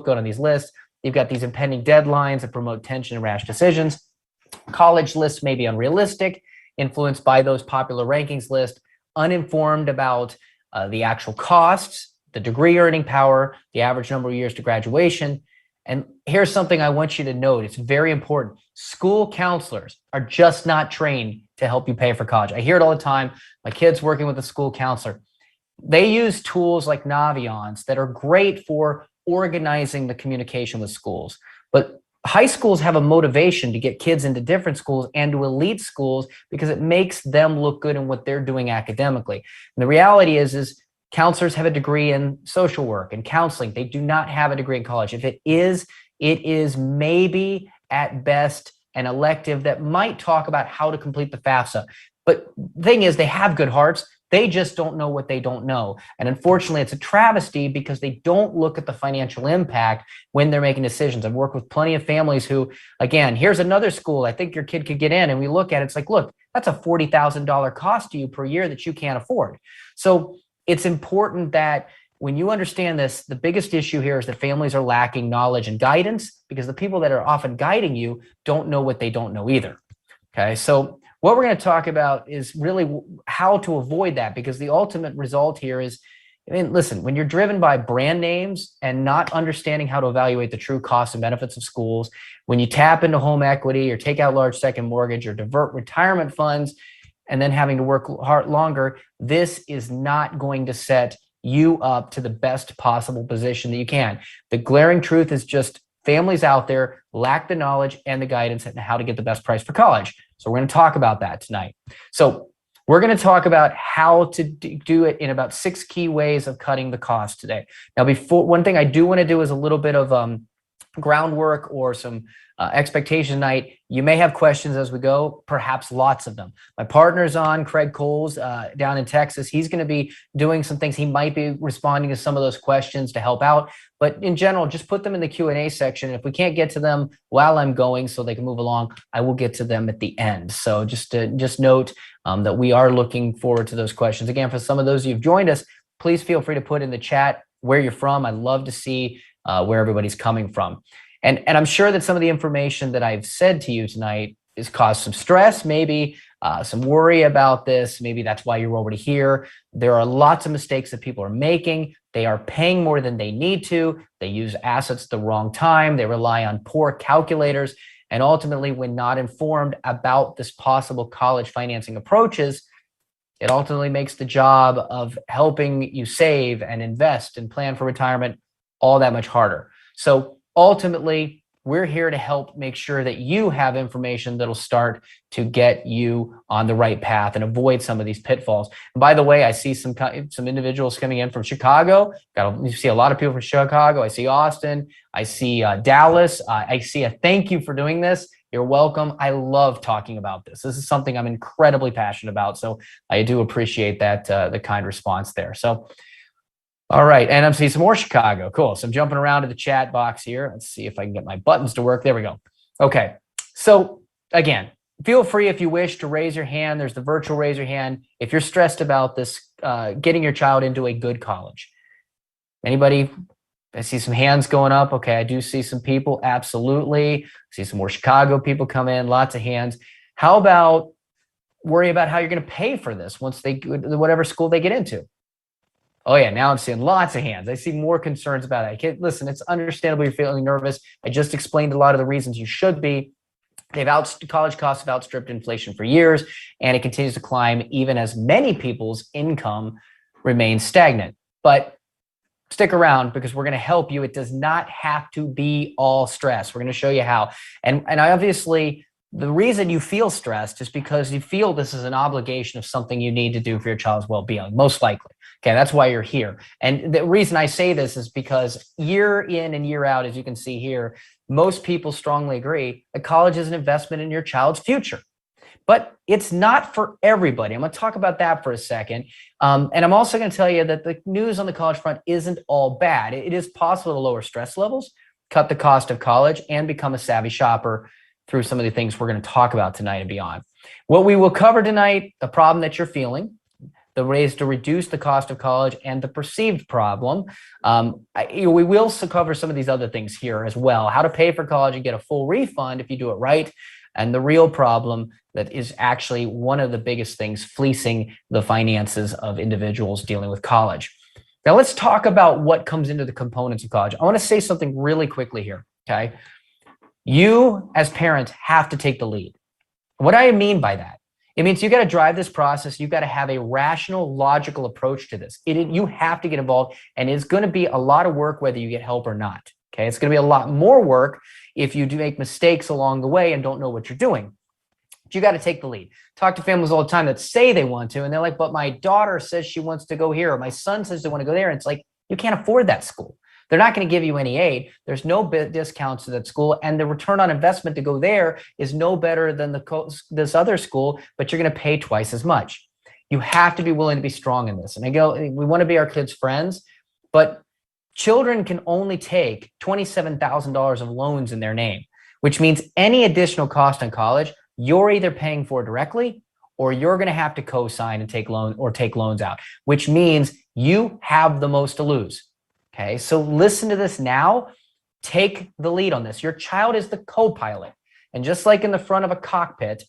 good on these lists. You've got these impending deadlines that promote tension and rash decisions. College lists may be unrealistic, influenced by those popular rankings lists, uninformed about the actual costs, the degree earning power, the average number of years to graduation. And here's something I want you to note. It's very important. School counselors are just not trained to help you pay for college. I hear it all the time. My kid's working with a school counselor. They use tools like Naviance that are great for organizing the communication with schools. But high schools have a motivation to get kids into different schools and to elite schools because it makes them look good in what they're doing academically. And the reality is counselors have a degree in social work and counseling. They do not have a degree in college. If it is maybe at best an elective that might talk about how to complete the FAFSA. But the thing is, they have good hearts. They just don't know what they don't know. And unfortunately, it's a travesty because they don't look at the financial impact when they're making decisions. I've worked with plenty of families who, again, here's another school I think your kid could get in. And we look at it, it's like, look, that's a $40,000 cost to you per year that you can't afford. So it's important that when you understand this, the biggest issue here is that families are lacking knowledge and guidance because the people that are often guiding you don't know what they don't know either. Okay, so what we're going to talk about is really how to avoid that, because the ultimate result here is, I mean, listen, when you're driven by brand names and not understanding how to evaluate the true costs and benefits of schools, when you tap into home equity or take out large second mortgage or divert retirement funds and then having to work hard longer, this is not going to set you up to the best possible position that you can. The glaring truth is just families out there lack the knowledge and the guidance on how to get the best price for college. So we're going to talk about that tonight. So we're going to talk about how to do it in about 6 key ways of cutting the cost today. Now, before, one thing I do want to do is a little bit of groundwork or some expectation tonight. You may have questions as we go, perhaps lots of them. My partner's on, Craig Coles, down in Texas. He's going to be doing some things. He might be responding to some of those questions to help out. But in general, just put them in the Q&A section. If we can't get to them while I'm going so they can move along, I will get to them at the end. So just note that we are looking forward to those questions. Again, for some of those of you who've joined us, please feel free to put in the chat where you're from. I'd love to see where everybody's coming from. And I'm sure that some of the information that I've said to you tonight has caused some stress, maybe some worry about this. Maybe that's why you're already here. There are lots of mistakes that people are making. They are paying more than they need to. They use assets at the wrong time. They rely on poor calculators. And ultimately, when not informed about this possible college financing approaches, it ultimately makes the job of helping you save and invest and plan for retirement all that much harder. So ultimately, we're here to help make sure that you have information that'll start to get you on the right path and avoid some of these pitfalls. And by the way, I see some individuals coming in from Chicago. You see a lot of people from Chicago. I see Austin. I see Dallas. I see a thank you for doing this. You're welcome. I love talking about this. This is something I'm incredibly passionate about. So I do appreciate that, the kind response there. So all right, and I'm seeing some more Chicago. Cool. So I'm jumping around to the chat box here. Let's see if I can get my buttons to work. There we go. Okay. So again, feel free if you wish to raise your hand. There's the virtual raise your hand. If you're stressed about this, getting your child into a good college. Anybody? I see some hands going up. Okay, I do see some people. Absolutely. I see some more Chicago people come in. Lots of hands. How about worry about how you're going to pay for this once they whatever school they get into? Oh yeah, now I'm seeing lots of hands. I see more concerns about it. Listen, it's understandable you're feeling nervous. I just explained a lot of the reasons you should be. College costs have outstripped inflation for years, and it continues to climb even as many people's income remains stagnant. But stick around because we're going to help you. It does not have to be all stress. We're going to show you how. And I obviously, the reason you feel stressed is because you feel this is an obligation of something you need to do for your child's well-being, most likely. Okay, that's why you're here. And the reason I say this is because year in and year out, as you can see here, most people strongly agree that college is an investment in your child's future. But it's not for everybody. I'm going to talk about that for a second. And I'm also going to tell you that the news on the college front isn't all bad. It is possible to lower stress levels, cut the cost of college, and become a savvy shopper through some of the things we're going to talk about tonight and beyond. What we will cover tonight, the problem that you're feeling, the ways to reduce the cost of college, and the perceived problem. We will cover some of these other things here as well, how to pay for college and get a full refund if you do it right, and the real problem that is actually one of the biggest things fleecing the finances of individuals dealing with college. Now let's talk about what comes into the components of college. I want to say something really quickly here, okay? You as parents have to take the lead. What do I mean by that? It means you got to drive this process. You've got to have a rational, logical approach to this. You have to get involved, and it's going to be a lot of work whether you get help or not. Okay, it's going to be a lot more work if you do make mistakes along the way and don't know what you're doing. But you got to take the lead. Talk to families all the time that say they want to, and they're like, but my daughter says she wants to go here, or my son says they want to go there. And it's like, you can't afford that school. They're not going to give you any aid. There's no discounts to that school, and the return on investment to go there is no better than this other school, but you're going to pay twice as much. You have to be willing to be strong in this. And we want to be our kids' friends, but children can only take $27,000 of loans in their name, which means any additional cost on college, you're either paying for directly or you're going to have to co-sign and take loans out, which means you have the most to lose. Okay, so listen to this now. Take the lead on this. Your child is the co-pilot. And just like in the front of a cockpit,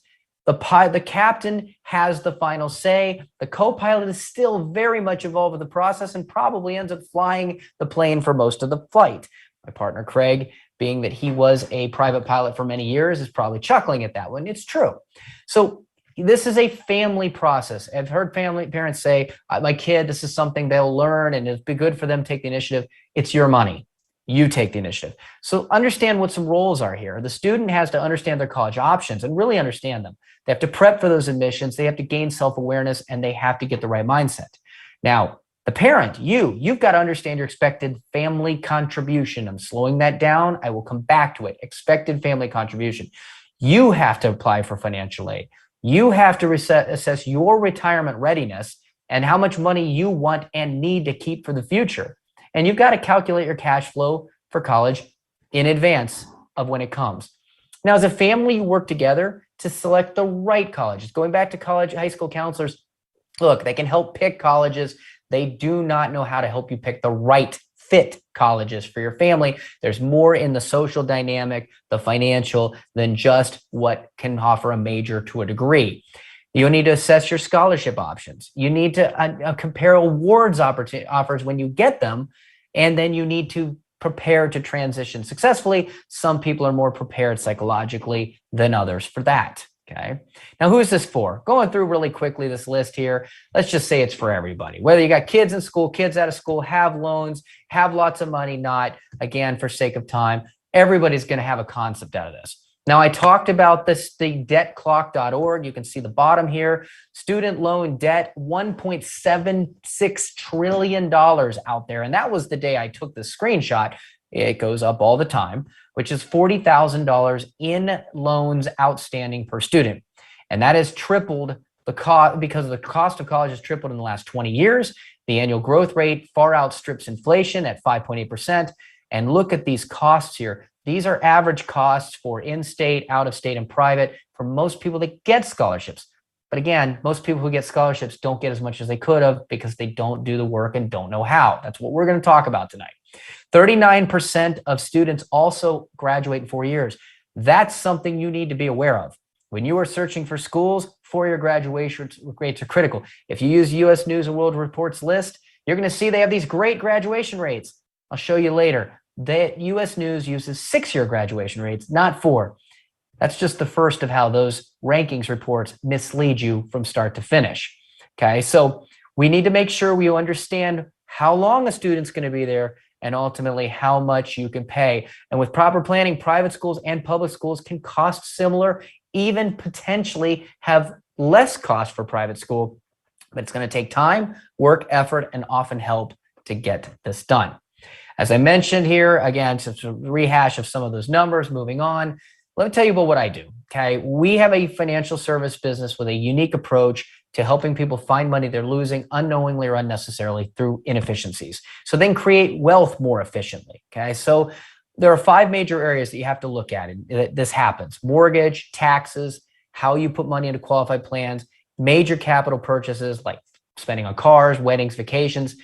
the captain has the final say. The co-pilot is still very much involved with the process and probably ends up flying the plane for most of the flight. My partner, Craig, being that he was a private pilot for many years, is probably chuckling at that one. It's true. So this is a family process. I've heard parents say, my kid, this is something they'll learn and it'd be good for them to take the initiative. It's your money. You take the initiative. So understand what some roles are here. The student has to understand their college options and really understand them. They have to prep for those admissions. They have to gain self-awareness, and they have to get the right mindset. Now, the parent, you've got to understand your expected family contribution. I'm slowing that down. I will come back to it. Expected family contribution. You have to apply for financial aid. You have to assess your retirement readiness and how much money you want and need to keep for the future. And you've got to calculate your cash flow for college in advance of when it comes. Now, as a family, you work together to select the right colleges. Going back to high school counselors, look, they can help pick colleges. They do not know how to help you pick the right fit colleges for your family. There's more in the social dynamic, the financial, than just what can offer a major to a degree. You need to assess your scholarship options. You need to compare awards offers when you get them, and then you need to prepare to transition successfully. Some people are more prepared psychologically than others for that. Okay. Now, who is this for? Going through really quickly this list here. Let's just say it's for everybody. Whether you got kids in school, kids out of school, have loans, have lots of money, not, again, for sake of time, everybody's going to have a concept out of this. Now, I talked about this, the debtclock.org. You can see the bottom here. Student loan debt, $1.76 trillion out there. And that was the day I took the screenshot. It goes up all the time, which is $40,000 in loans outstanding per student. And that has tripled the cost because the cost of college has tripled in the last 20 years. The annual growth rate far outstrips inflation at 5.8%. And look at these costs here. These are average costs for in-state, out-of-state, and private for most people that get scholarships. But again, most people who get scholarships don't get as much as they could have because they don't do the work and don't know how. That's what we're going to talk about tonight. 39% of students also graduate in 4 years. That's something you need to be aware of. When you are searching for schools, four-year graduation rates are critical. If you use U.S. News and World Report's list, you're going to see they have these great graduation rates. I'll show you later. U.S. News uses 6-year graduation rates, not 4. That's just the first of how those rankings reports mislead you from start to finish. Okay, so we need to make sure we understand how long a student's going to be there and ultimately how much you can pay. And with proper planning, private schools and public schools can cost similar, even potentially have less cost for private school, but it's going to take time, work, effort, and often help to get this done. As I mentioned here, again, just a rehash of some of those numbers, moving on. Let me tell you about what I do, okay? We have a financial service business with a unique approach to helping people find money they're losing unknowingly or unnecessarily through inefficiencies, so then create wealth more efficiently, okay? So there are 5 major areas that you have to look at. This happens: mortgage, taxes, how you put money into qualified plans, major capital purchases like spending on cars, weddings, vacations,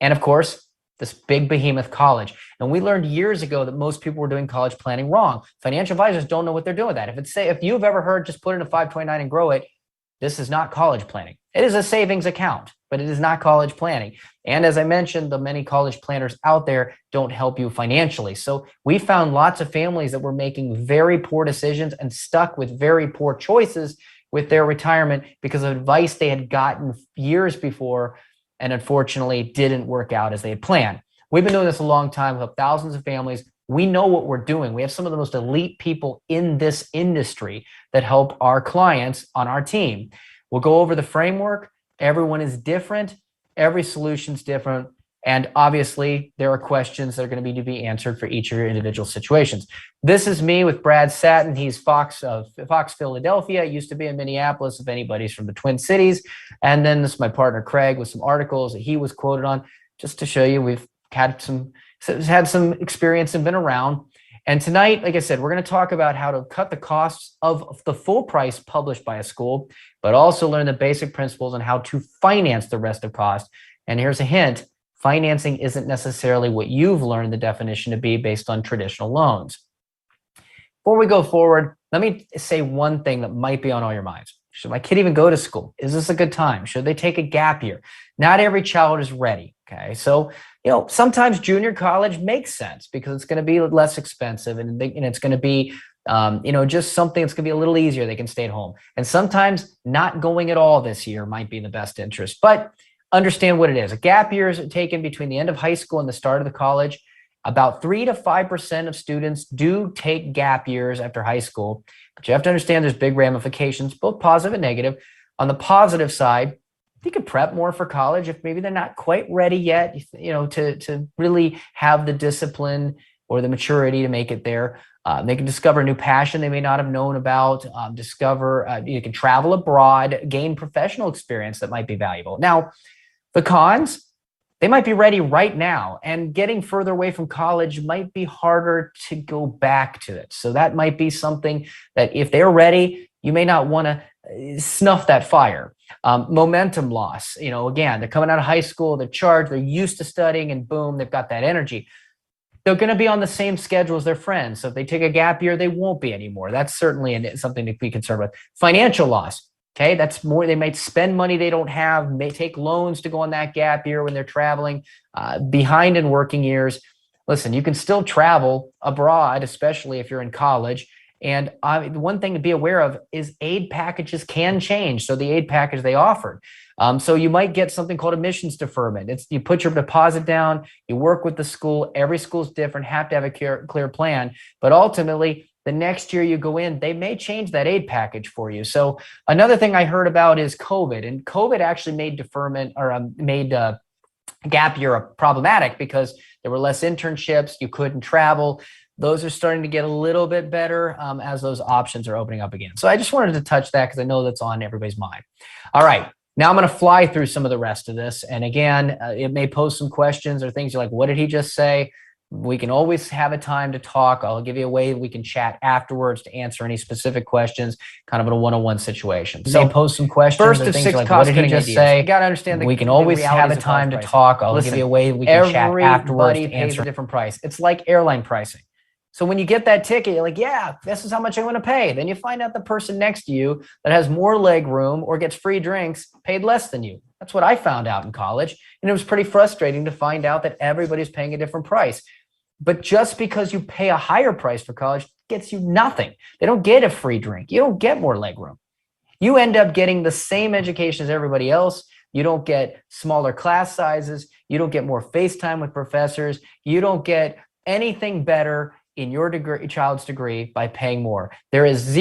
and of course, this big behemoth college. And we learned years ago that most people were doing college planning wrong. Financial advisors don't know what they're doing with that. If you've ever heard just put in a 529 and grow it, this is not college planning. It is a savings account, but it is not college planning. And as I mentioned, the many college planners out there don't help you financially. So we found lots of families that were making very poor decisions and stuck with very poor choices with their retirement because of advice they had gotten years before and unfortunately didn't work out as they had planned. We've been doing this a long time. We have thousands of families. We know what we're doing. We have some of the most elite people in this industry that help our clients on our team. We'll go over the framework. Everyone is different. Every solution's different. And obviously, there are questions that are going to be answered for each of your individual situations. This is me with Brad Satin. He's Fox Philadelphia. Used to be in Minneapolis, if anybody's from the Twin Cities. And then this is my partner, Craig, with some articles that he was quoted on, just to show you we've had some experience and been around. And tonight, like I said, we're going to talk about how to cut the costs of the full price published by a school, but also learn the basic principles on how to finance the rest of cost. And here's a hint. Financing isn't necessarily what you've learned the definition to be based on traditional loans. Before we go forward, let me say one thing that might be on all your minds. Should my kid even go to school? Is this a good time? Should they take a gap year? Not every child is ready. Okay. So, sometimes junior college makes sense because it's going to be less expensive and it's going to be, just something that's going to be a little easier. They can stay at home. And sometimes not going at all this year might be in the best interest, but understand what it is. A gap year is taken between the end of high school and the start of the college. About 3 to 5% of students do take gap years after high school, but you have to understand there's big ramifications, both positive and negative. On the positive side, you could prep more for college if maybe they're not quite ready yet, to really have the discipline or the maturity to make it there. They can discover a new passion they may not have known about, you can travel abroad, gain professional experience that might be valuable. Now, the cons, they might be ready right now, and getting further away from college might be harder to go back to it. So that might be something that if they're ready, you may not want to snuff that fire. Momentum loss, again, they're coming out of high school, they're charged, they're used to studying, and boom, they've got that energy. They're going to be on the same schedule as their friends. So if they take a gap year, they won't be anymore. That's certainly something to be concerned with. Financial loss. Okay, that's more. They might spend money they don't have, may take loans to go on that gap year when they're traveling, behind in working years. Listen, you can still travel abroad, especially if you're in college. And one thing to be aware of is aid packages can change. So the aid package they offered. So you might get something called admissions deferment. You put your deposit down, you work with the school. Every school is different, have to have a clear plan. But ultimately, the next year you go in, they may change that aid package for you. So another thing I heard about is COVID. And COVID actually made deferment or made gap year problematic because there were less internships, you couldn't travel. Those are starting to get a little bit better as those options are opening up again. So I just wanted to touch that because I know that's on everybody's mind. All right. Now I'm going to fly through some of the rest of this. And again, it may pose some questions or things you're like, what did he just say? We can always have a time to talk. I'll give you a way we can chat afterwards to answer any specific questions, kind of in a one-on-one situation. So post some questions. First of six cost-cutting ideas. You got to understand we can always have a time to talk. I'll give you a way we can chat afterwards to answer a different price. It's like airline pricing. So when you get that ticket, you're like, yeah, this is how much I'm going to pay. Then you find out the person next to you that has more leg room or gets free drinks paid less than you. That's what I found out in college. And it was pretty frustrating to find out that everybody's paying a different price. But just because you pay a higher price for college gets you nothing. They don't get a free drink. You don't get more leg room. You end up getting the same education as everybody else. You don't get smaller class sizes. You don't get more face time with professors. You don't get anything better in your child's degree by paying more. There is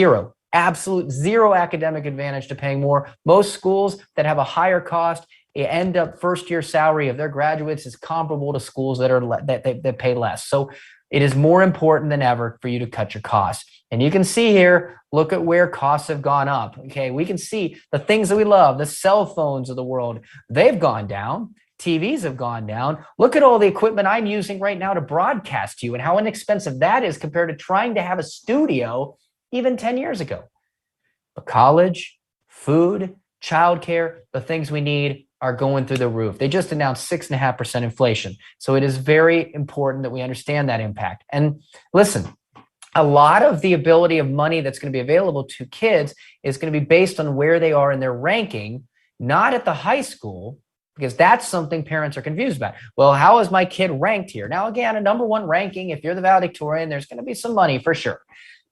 absolute zero academic advantage to paying more. Most schools that have a higher cost, end up first year salary of their graduates is comparable to schools that pay less. So it is more important than ever for you to cut your costs. And you can see here, look at where costs have gone up. Okay, we can see the things that we love, the cell phones of the world, they've gone down. TVs have gone down. Look at all the equipment I'm using right now to broadcast to you and how inexpensive that is compared to trying to have a studio even 10 years ago. But college, food, childcare, the things we need, are going through the roof. They just announced 6.5% inflation. So it is very important that we understand that impact. And listen, a lot of the ability of money that's going to be available to kids is going to be based on where they are in their ranking, not at the high school, because that's something parents are confused about. Well, how is my kid ranked here? Now, again, a number one ranking, if you're the valedictorian, there's going to be some money for sure.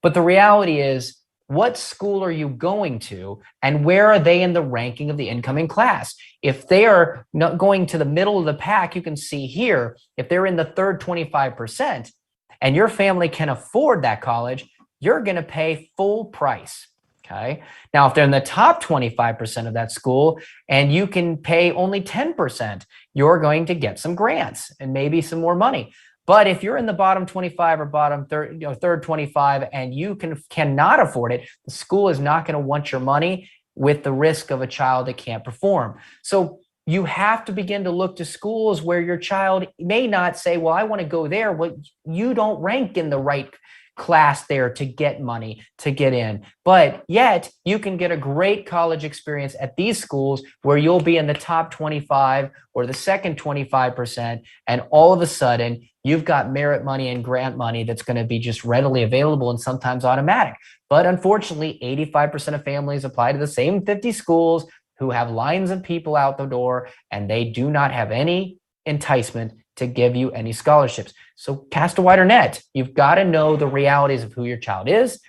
But the reality is, what school are you going to, and where are they in the ranking of the incoming class? If they are not going to the middle of the pack, you can see here, if they're in the third 25% and your family can afford that college, you're going to pay full price. Okay. Now, if they're in the top 25% of that school and you can pay only 10%, you're going to get some grants and maybe some more money. But if you're in the bottom 25 or bottom third, third 25, and you cannot afford it, the school is not going to want your money with the risk of a child that can't perform. So you have to begin to look to schools where your child may not say, well, I want to go there. Well, you don't rank in the right class there to get money to get in, but yet you can get a great college experience at these schools where you'll be in the top 25 or the second 25%, and all of a sudden you've got merit money and grant money that's going to be just readily available and sometimes automatic. But unfortunately, 85% of families apply to the same 50 schools who have lines of people out the door, and they do not have any enticement to give you any scholarships. So cast a wider net. You've got to know the realities of who your child is,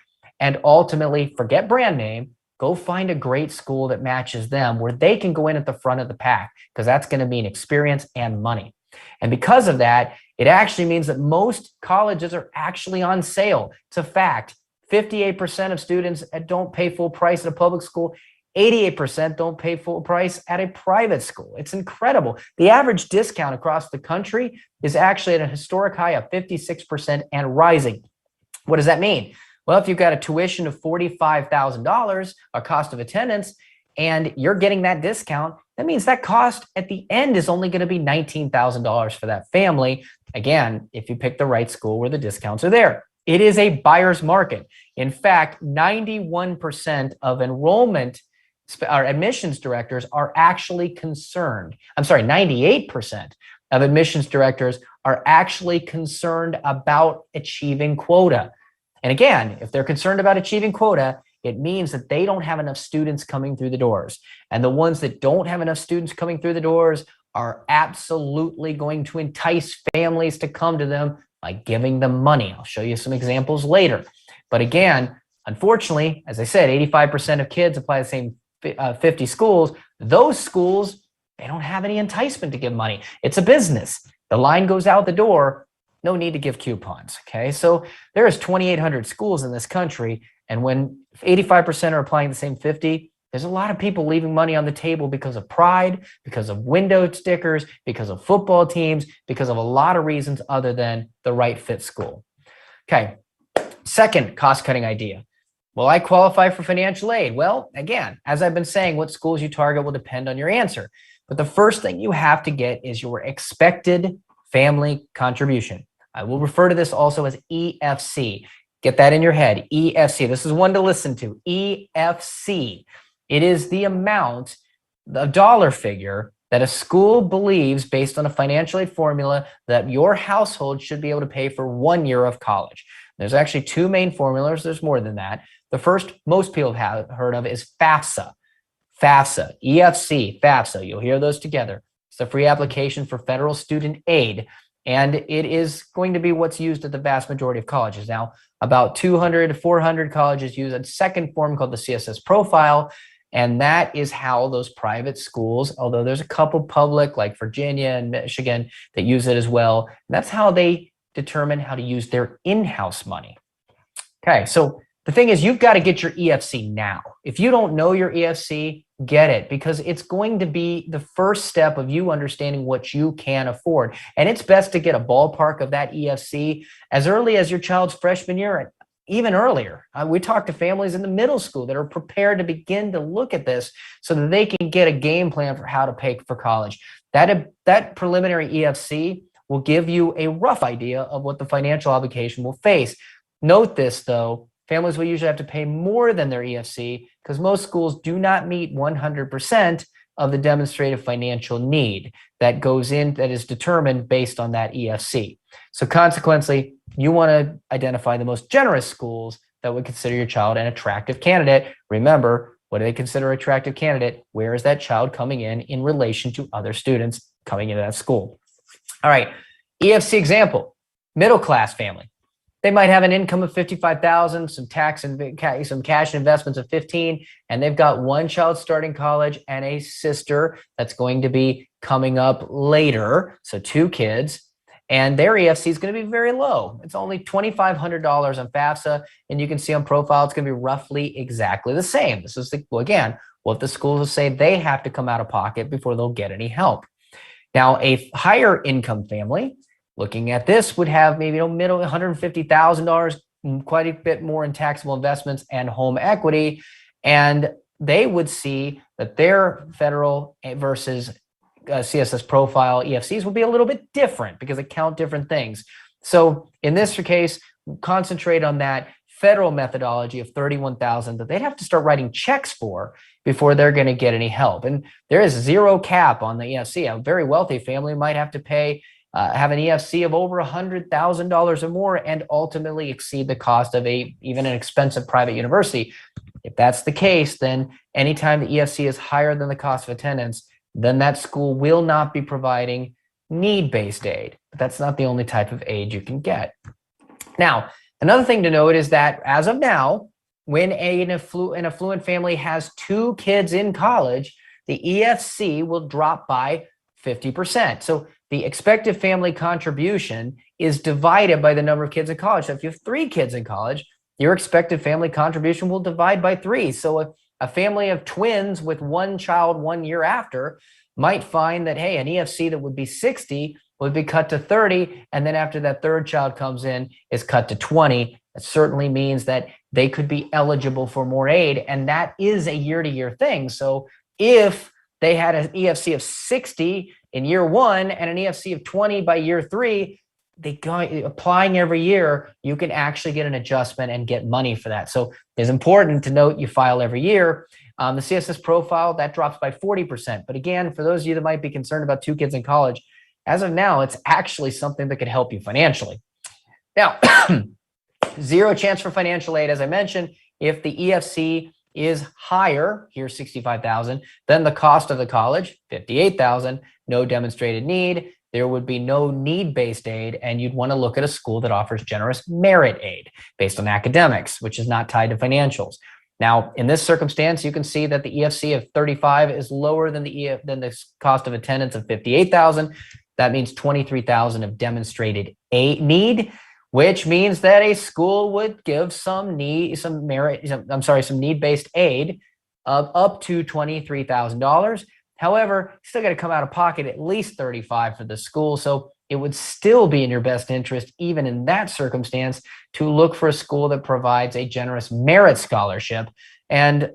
and ultimately forget brand name. Go find a great school that matches them, where they can go in at the front of the pack, because that's going to mean experience and money. And because of that, it actually means that most colleges are actually on sale. It's a fact. 58% of students don't pay full price at a public school. 88% don't pay full price at a private school. It's incredible. The average discount across the country is actually at a historic high of 56% and rising. What does that mean? Well, if you've got a tuition of $45,000, a cost of attendance, and you're getting that discount, that means that cost at the end is only going to be $19,000 for that family. Again, if you pick the right school where the discounts are there. It is a buyer's market. In fact, 91% of enrollment our admissions directors are actually concerned. 98% of admissions directors are actually concerned about achieving quota. And again, if they're concerned about achieving quota, it means that they don't have enough students coming through the doors. And the ones that don't have enough students coming through the doors are absolutely going to entice families to come to them by giving them money. I'll show you some examples later. But again, unfortunately, as I said, 85% of kids apply the same 50 schools. Those schools, they don't have any enticement to give money. It's a business. The line goes out the door. No need to give coupons. Okay. So there's 2,800 schools in this country. And when 85% are applying the same 50, there's a lot of people leaving money on the table because of pride, because of window stickers, because of football teams, because of a lot of reasons other than the right fit school. Okay. Second cost-cutting idea. Will I qualify for financial aid? Well, again, as I've been saying, what schools you target will depend on your answer. But the first thing you have to get is your expected family contribution. I will refer to this also as EFC. Get that in your head. EFC. This is one to listen to. EFC. It is the amount, the dollar figure that a school believes, based on a financial aid formula, that your household should be able to pay for 1 year of college. There's actually two main formulas. There's more than that. The first most people have heard of is FAFSA. FAFSA, EFC, FAFSA. You'll hear those together. It's a free application for federal student aid, and it is going to be what's used at the vast majority of colleges. Now, about 200 to 400 colleges use a second form called the CSS profile, and that is how those private schools, although there's a couple public like Virginia and Michigan that use it as well, and that's how they determine how to use their in-house money. Okay, so the thing is, you've got to get your EFC now. If you don't know your EFC, get it, because it's going to be the first step of you understanding what you can afford. And it's best to get a ballpark of that EFC as early as your child's freshman year, even earlier. We talk to families in the middle school that are prepared to begin to look at this so that they can get a game plan for how to pay for college. That preliminary EFC will give you a rough idea of what the financial obligation will face. Note this, though. Families will usually have to pay more than their EFC because most schools do not meet 100% of the demonstrated financial need that goes in, that is determined based on that EFC. So consequently, you want to identify the most generous schools that would consider your child an attractive candidate. Remember, what do they consider an attractive candidate? Where is that child coming in relation to other students coming into that school? All right, EFC example, middle class family. They might have an income of 55,000, some tax and some cash investments of 15, and they've got one child starting college and a sister that's going to be coming up later. So 2 kids, and their EFC is going to be very low. It's only $2,500 on FAFSA, and you can see on profile it's going to be roughly exactly the same. This is again what the schools will say they have to come out of pocket before they'll get any help. Now, a higher income family, looking at this, would have maybe middle $150,000, quite a bit more in taxable investments and home equity. And they would see that their federal versus CSS profile EFCs will be a little bit different because they count different things. So in this case, concentrate on that federal methodology of $31,000 that they'd have to start writing checks for before they're going to get any help. And there is zero cap on the EFC. A very wealthy family might have to pay have an EFC of over $100,000 or more and ultimately exceed the cost of even an expensive private university. If that's the case, then anytime the EFC is higher than the cost of attendance, then that school will not be providing need-based aid. But that's not the only type of aid you can get. Now, another thing to note is that as of now, when an affluent family has 2 kids in college, the EFC will drop by 50%. So the expected family contribution is divided by the number of kids in college. So if you have 3 kids in college, your expected family contribution will divide by 3. So a family of twins with 1 child 1 year after might find that, hey, an EFC that would be 60 would be cut to 30. And then after that 3rd child comes in, is cut to 20. That certainly means that they could be eligible for more aid. And that is a year-to-year thing. So if they had an EFC of 60 in year 1 and an EFC of 20 by year 3, applying every year, you can actually get an adjustment and get money for that. So it's important to note you file every year. The CSS profile, that drops by 40%. But again, for those of you that might be concerned about 2 kids in college, as of now, it's actually something that could help you financially. Now, zero chance for financial aid, as I mentioned, if the EFC is higher, here's 65,000, than the cost of the college, 58,000, no demonstrated need, there would be no need-based aid, and you'd want to look at a school that offers generous merit aid based on academics, which is not tied to financials. Now, in this circumstance, you can see that the EFC of 35 is lower than the cost of attendance of 58,000. That means 23,000 of demonstrated need, which means that a school would give some need-based aid of up to $23,000. However, you still got to come out of pocket at least 35 for the school. So it would still be in your best interest, even in that circumstance, to look for a school that provides a generous merit scholarship. And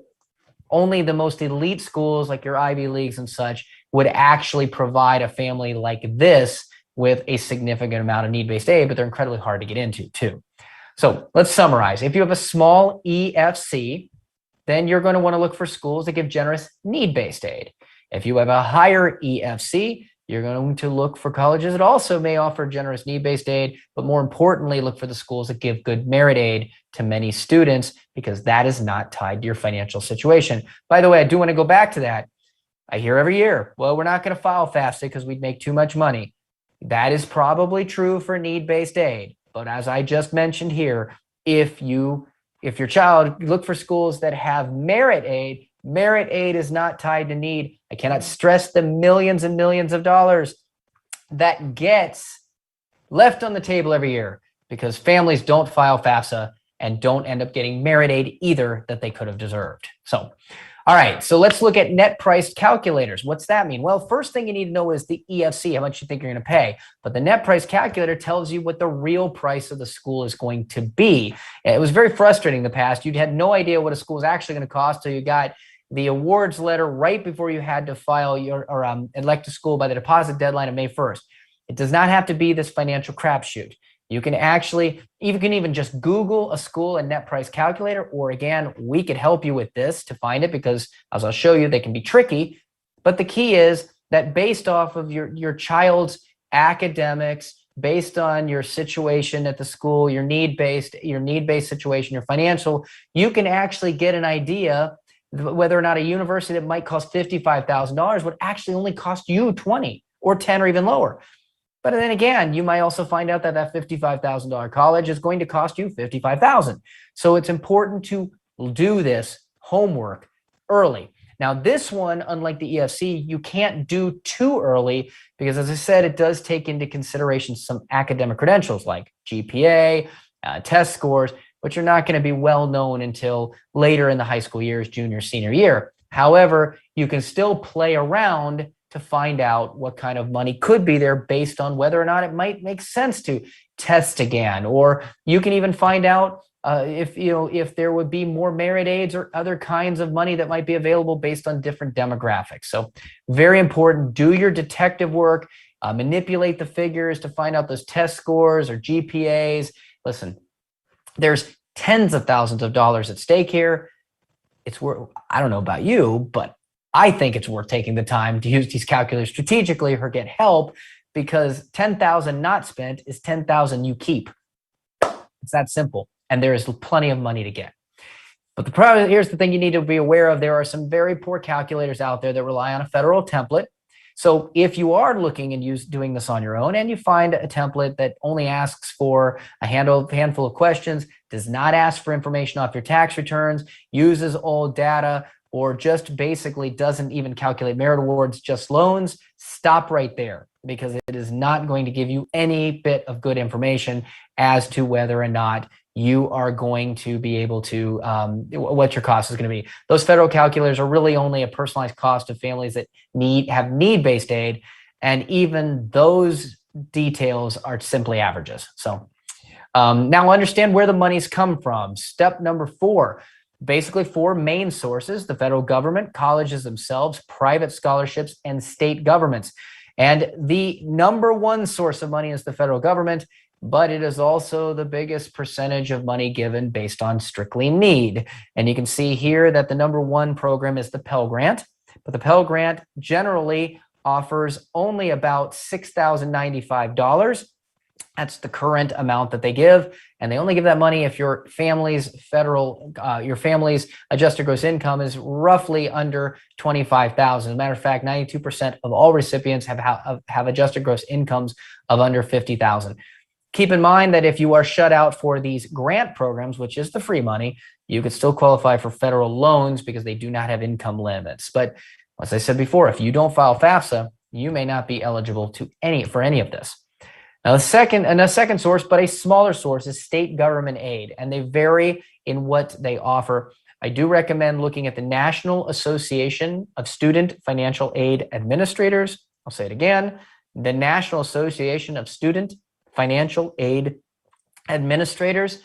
only the most elite schools like your Ivy Leagues and such would actually provide a family like this with a significant amount of need-based aid, but they're incredibly hard to get into too. So let's summarize. If you have a small EFC, then you're going to want to look for schools that give generous need-based aid. If you have a higher EFC, you're going to look for colleges that also may offer generous need-based aid, but more importantly, look for the schools that give good merit aid to many students, because that is not tied to your financial situation. By the way, I do want to go back to that. I hear every year, well, we're not going to file FAFSA because we'd make too much money. That is probably true for need-based aid. But as I just mentioned here, if your child, look for schools that have merit aid is not tied to need. I cannot stress the millions and millions of dollars that gets left on the table every year because families don't file FAFSA and don't end up getting merit aid either that they could have deserved. So, all right, so let's look at net price calculators. What's that mean? Well, first thing you need to know is the EFC, how much you think you're going to pay. But the net price calculator tells you what the real price of the school is going to be. It was very frustrating in the past. You had no idea what a school was actually going to cost till you got the awards letter right before you had to file or elect a school by the deposit deadline of May 1st. It does not have to be this financial crapshoot. You can even just Google a school and net price calculator, or again, we could help you with this to find it because as I'll show you, they can be tricky. But the key is that based off of your child's academics, based on your situation at the school, your need-based situation, your financial, you can actually get an idea whether or not a university that might cost $55,000 would actually only cost you 20 or 10 or even lower. But then again, you might also find out that that $55,000 college is going to cost you $55,000. So it's important to do this homework early. Now, this one, unlike the EFC, you can't do too early because, as I said, it does take into consideration some academic credentials like GPA, test scores, but you're not going to be well known until later in the high school years, junior, senior year. However, you can still play around to find out what kind of money could be there based on whether or not it might make sense to test again, or you can even find out if there would be more merit aids or other kinds of money that might be available based on different demographics. So very important, do your detective work, manipulate the figures to find out those test scores or GPAs. Listen, there's tens of thousands of dollars at stake here. It's worth, I don't know about you, but I think it's worth taking the time to use these calculators strategically or get help, because 10,000 not spent is 10,000 you keep. It's that simple. And there is plenty of money to get. But here's the thing you need to be aware of. There are some very poor calculators out there that rely on a federal template. So if you are looking and doing this on your own and you find a template that only asks for a handful of questions, does not ask for information off your tax returns, uses old data, or just basically doesn't even calculate merit awards, just loans, stop right there, because it is not going to give you any bit of good information as to whether or not you are going to be able to, what your cost is going to be. Those federal calculators are really only a personalized cost of families that have need-based aid, and even those details are simply averages. So now understand where the money's come from. Step number 4. Basically 4 main sources: the federal government, colleges themselves, private scholarships, and state governments. And the number 1 source of money is the federal government, but it is also the biggest percentage of money given based on strictly need. And you can see here that the number 1 program is the Pell Grant, but the Pell Grant generally offers only about $6,095. That's the current amount that they give, and they only give that money if your family's adjusted gross income is roughly under $25,000. As a matter of fact, 92% of all recipients have adjusted gross incomes of under $50,000. Keep in mind that if you are shut out for these grant programs, which is the free money, you could still qualify for federal loans because they do not have income limits. But as I said before, if you don't file FAFSA, you may not be eligible for any of this. Now, a second source, but a smaller source, is state government aid, and they vary in what they offer. I do recommend looking at the National Association of Student Financial Aid Administrators. I'll say it again, the National Association of Student Financial Aid Administrators.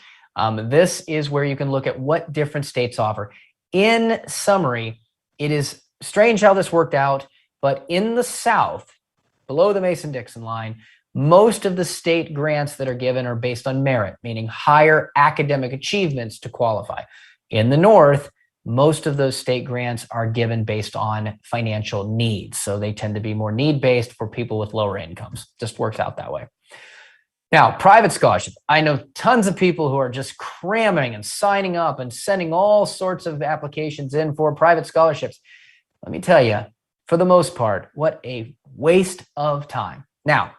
This is where you can look at what different states offer. In summary, it is strange how this worked out, but in the South, below the Mason-Dixon line, most of the state grants that are given are based on merit, meaning higher academic achievements to qualify. In the North, most of those state grants are given based on financial needs. So they tend to be more need-based for people with lower incomes. Just works out that way. Now, private scholarship. I know tons of people who are just cramming and signing up and sending all sorts of applications in for private scholarships. Let me tell you, for the most part, what a waste of time. Now,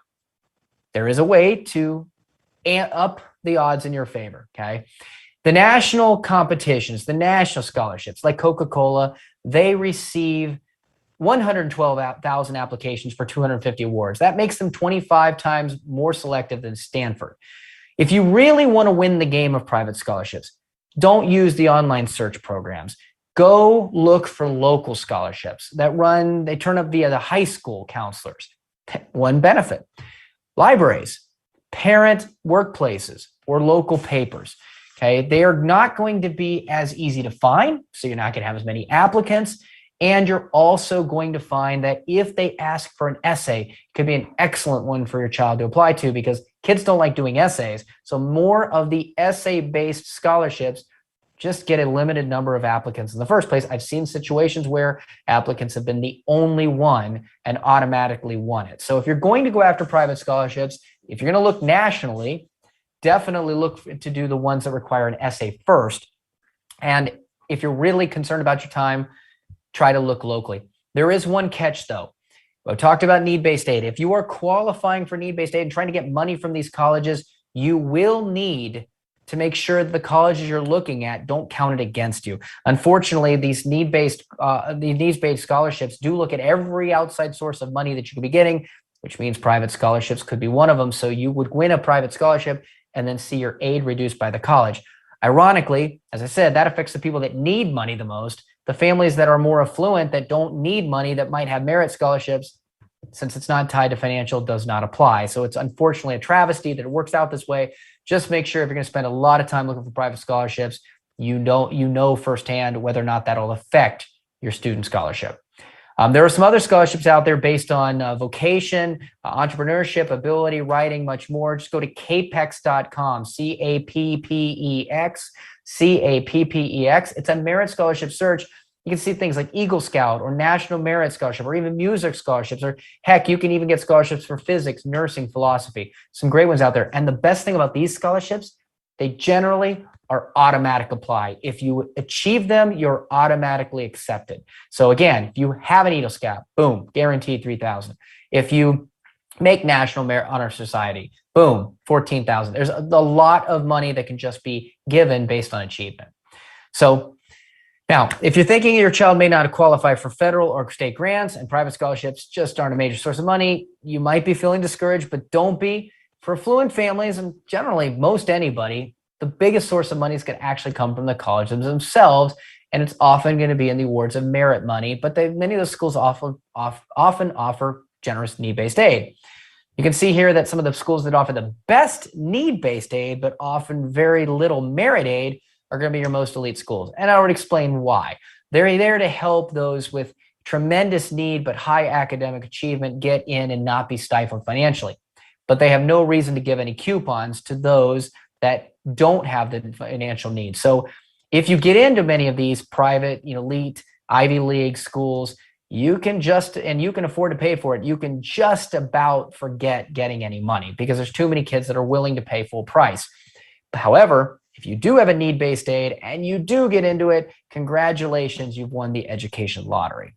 there is a way to amp up the odds in your favor, okay? The national competitions, the national scholarships, like Coca-Cola, they receive 112,000 applications for 250 awards. That makes them 25 times more selective than Stanford. If you really want to win the game of private scholarships, don't use the online search programs. Go look for local scholarships they turn up via the high school counselors. One benefit. Libraries, parent workplaces, or local papers. Okay, they are not going to be as easy to find, so you're not going to have as many applicants, and you're also going to find that if they ask for an essay, it could be an excellent one for your child to apply to, because kids don't like doing essays. So more of the essay-based scholarships just get a limited number of applicants in the first place. I've seen situations where applicants have been the only one and automatically won it. So if you're going to go after private scholarships, if you're going to look nationally, definitely look to do the ones that require an essay first. And if you're really concerned about your time, try to look locally. There is one catch though. I talked about need-based aid. If you are qualifying for need-based aid and trying to get money from these colleges, you will need to make sure that the colleges you're looking at don't count it against you. Unfortunately, these need-based scholarships do look at every outside source of money that you could be getting, which means private scholarships could be one of them. So you would win a private scholarship and then see your aid reduced by the college. Ironically, as I said, that affects the people that need money the most. The families that are more affluent, that don't need money, that might have merit scholarships, since it's not tied to financial, does not apply. So it's unfortunately a travesty that it works out this way. Just make sure if you're going to spend a lot of time looking for private scholarships, you know firsthand whether or not that'll affect your student scholarship. There are some other scholarships out there based on vocation, entrepreneurship, ability, writing, much more. Just go to CAPPEX.com, CAPPEX, CAPPEX. It's a merit scholarship search. You can see things like Eagle Scout or National Merit Scholarship or even music scholarships, or heck, you can even get scholarships for physics, nursing, philosophy. Some great ones out there. And the best thing about these scholarships, they generally are automatic apply. If you achieve them, you're automatically accepted. So again, if you have an Eagle Scout, boom, guaranteed $3,000. If you make National Merit Honor Society, boom, $14,000. There's a lot of money that can just be given based on achievement. So now, if you're thinking your child may not qualify for federal or state grants and private scholarships just aren't a major source of money, you might be feeling discouraged, but don't be. For affluent families and generally most anybody, the biggest source of money is going to actually come from the colleges themselves, and it's often going to be in the awards of merit money, but many of those schools often offer generous need-based aid. You can see here that some of the schools that offer the best need-based aid, but often very little merit aid, are going to be your most elite schools. And I would explain why. They're there to help those with tremendous need but high academic achievement get in and not be stifled financially. But they have no reason to give any coupons to those that don't have the financial need. So if you get into many of these private, elite Ivy League schools, you can afford to pay for it. You can just about forget getting any money because there's too many kids that are willing to pay full price. However, if you do have a need-based aid and you do get into it, congratulations, you've won the education lottery.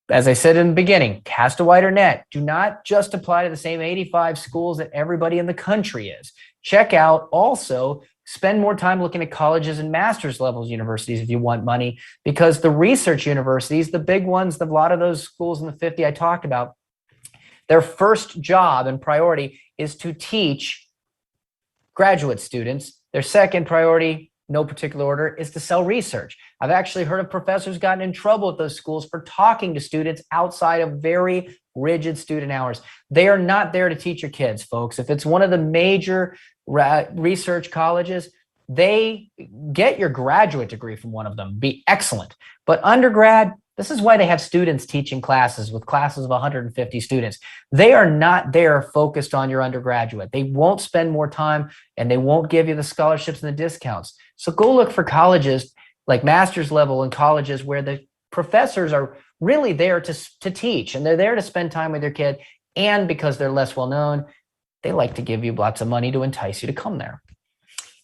As I said in the beginning, cast a wider net. Do not just apply to the same 85 schools that everybody in the country is. Check out also, spend more time looking at colleges and master's levels universities if you want money, because the research universities, the big ones, a lot of those schools in the 50 I talked about, their first job and priority is to teach graduate students. Their second priority, no particular order, is to sell research. I've actually heard of professors gotten in trouble at those schools for talking to students outside of very rigid student hours. They are not there to teach your kids, folks. If it's one of the major research colleges, they get your graduate degree from one of them, be excellent. But undergrad, this is why they have students teaching classes with classes of 150 students. They are not there focused on your undergraduate. They won't spend more time and they won't give you the scholarships and the discounts. So go look for colleges like master's level and colleges where the professors are really there to teach, and they're there to spend time with your kid. And because they're less well known, they like to give you lots of money to entice you to come there.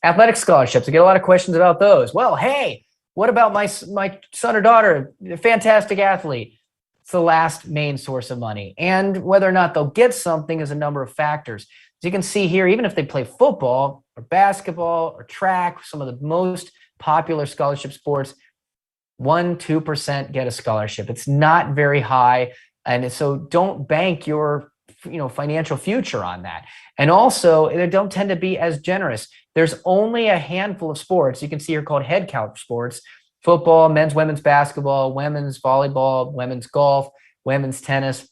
Athletic scholarships, I get a lot of questions about those. Well, hey, what about my son or daughter, a fantastic athlete? It's the last main source of money. And whether or not they'll get something is a number of factors. As you can see here, even if they play football or basketball or track, some of the most popular scholarship sports, 1-2% get a scholarship. It's not very high. And so don't bank your financial future on that. And also, they don't tend to be as generous. There's only a handful of sports you can see here called head count sports: football, men's, women's basketball, women's volleyball, women's golf, women's tennis.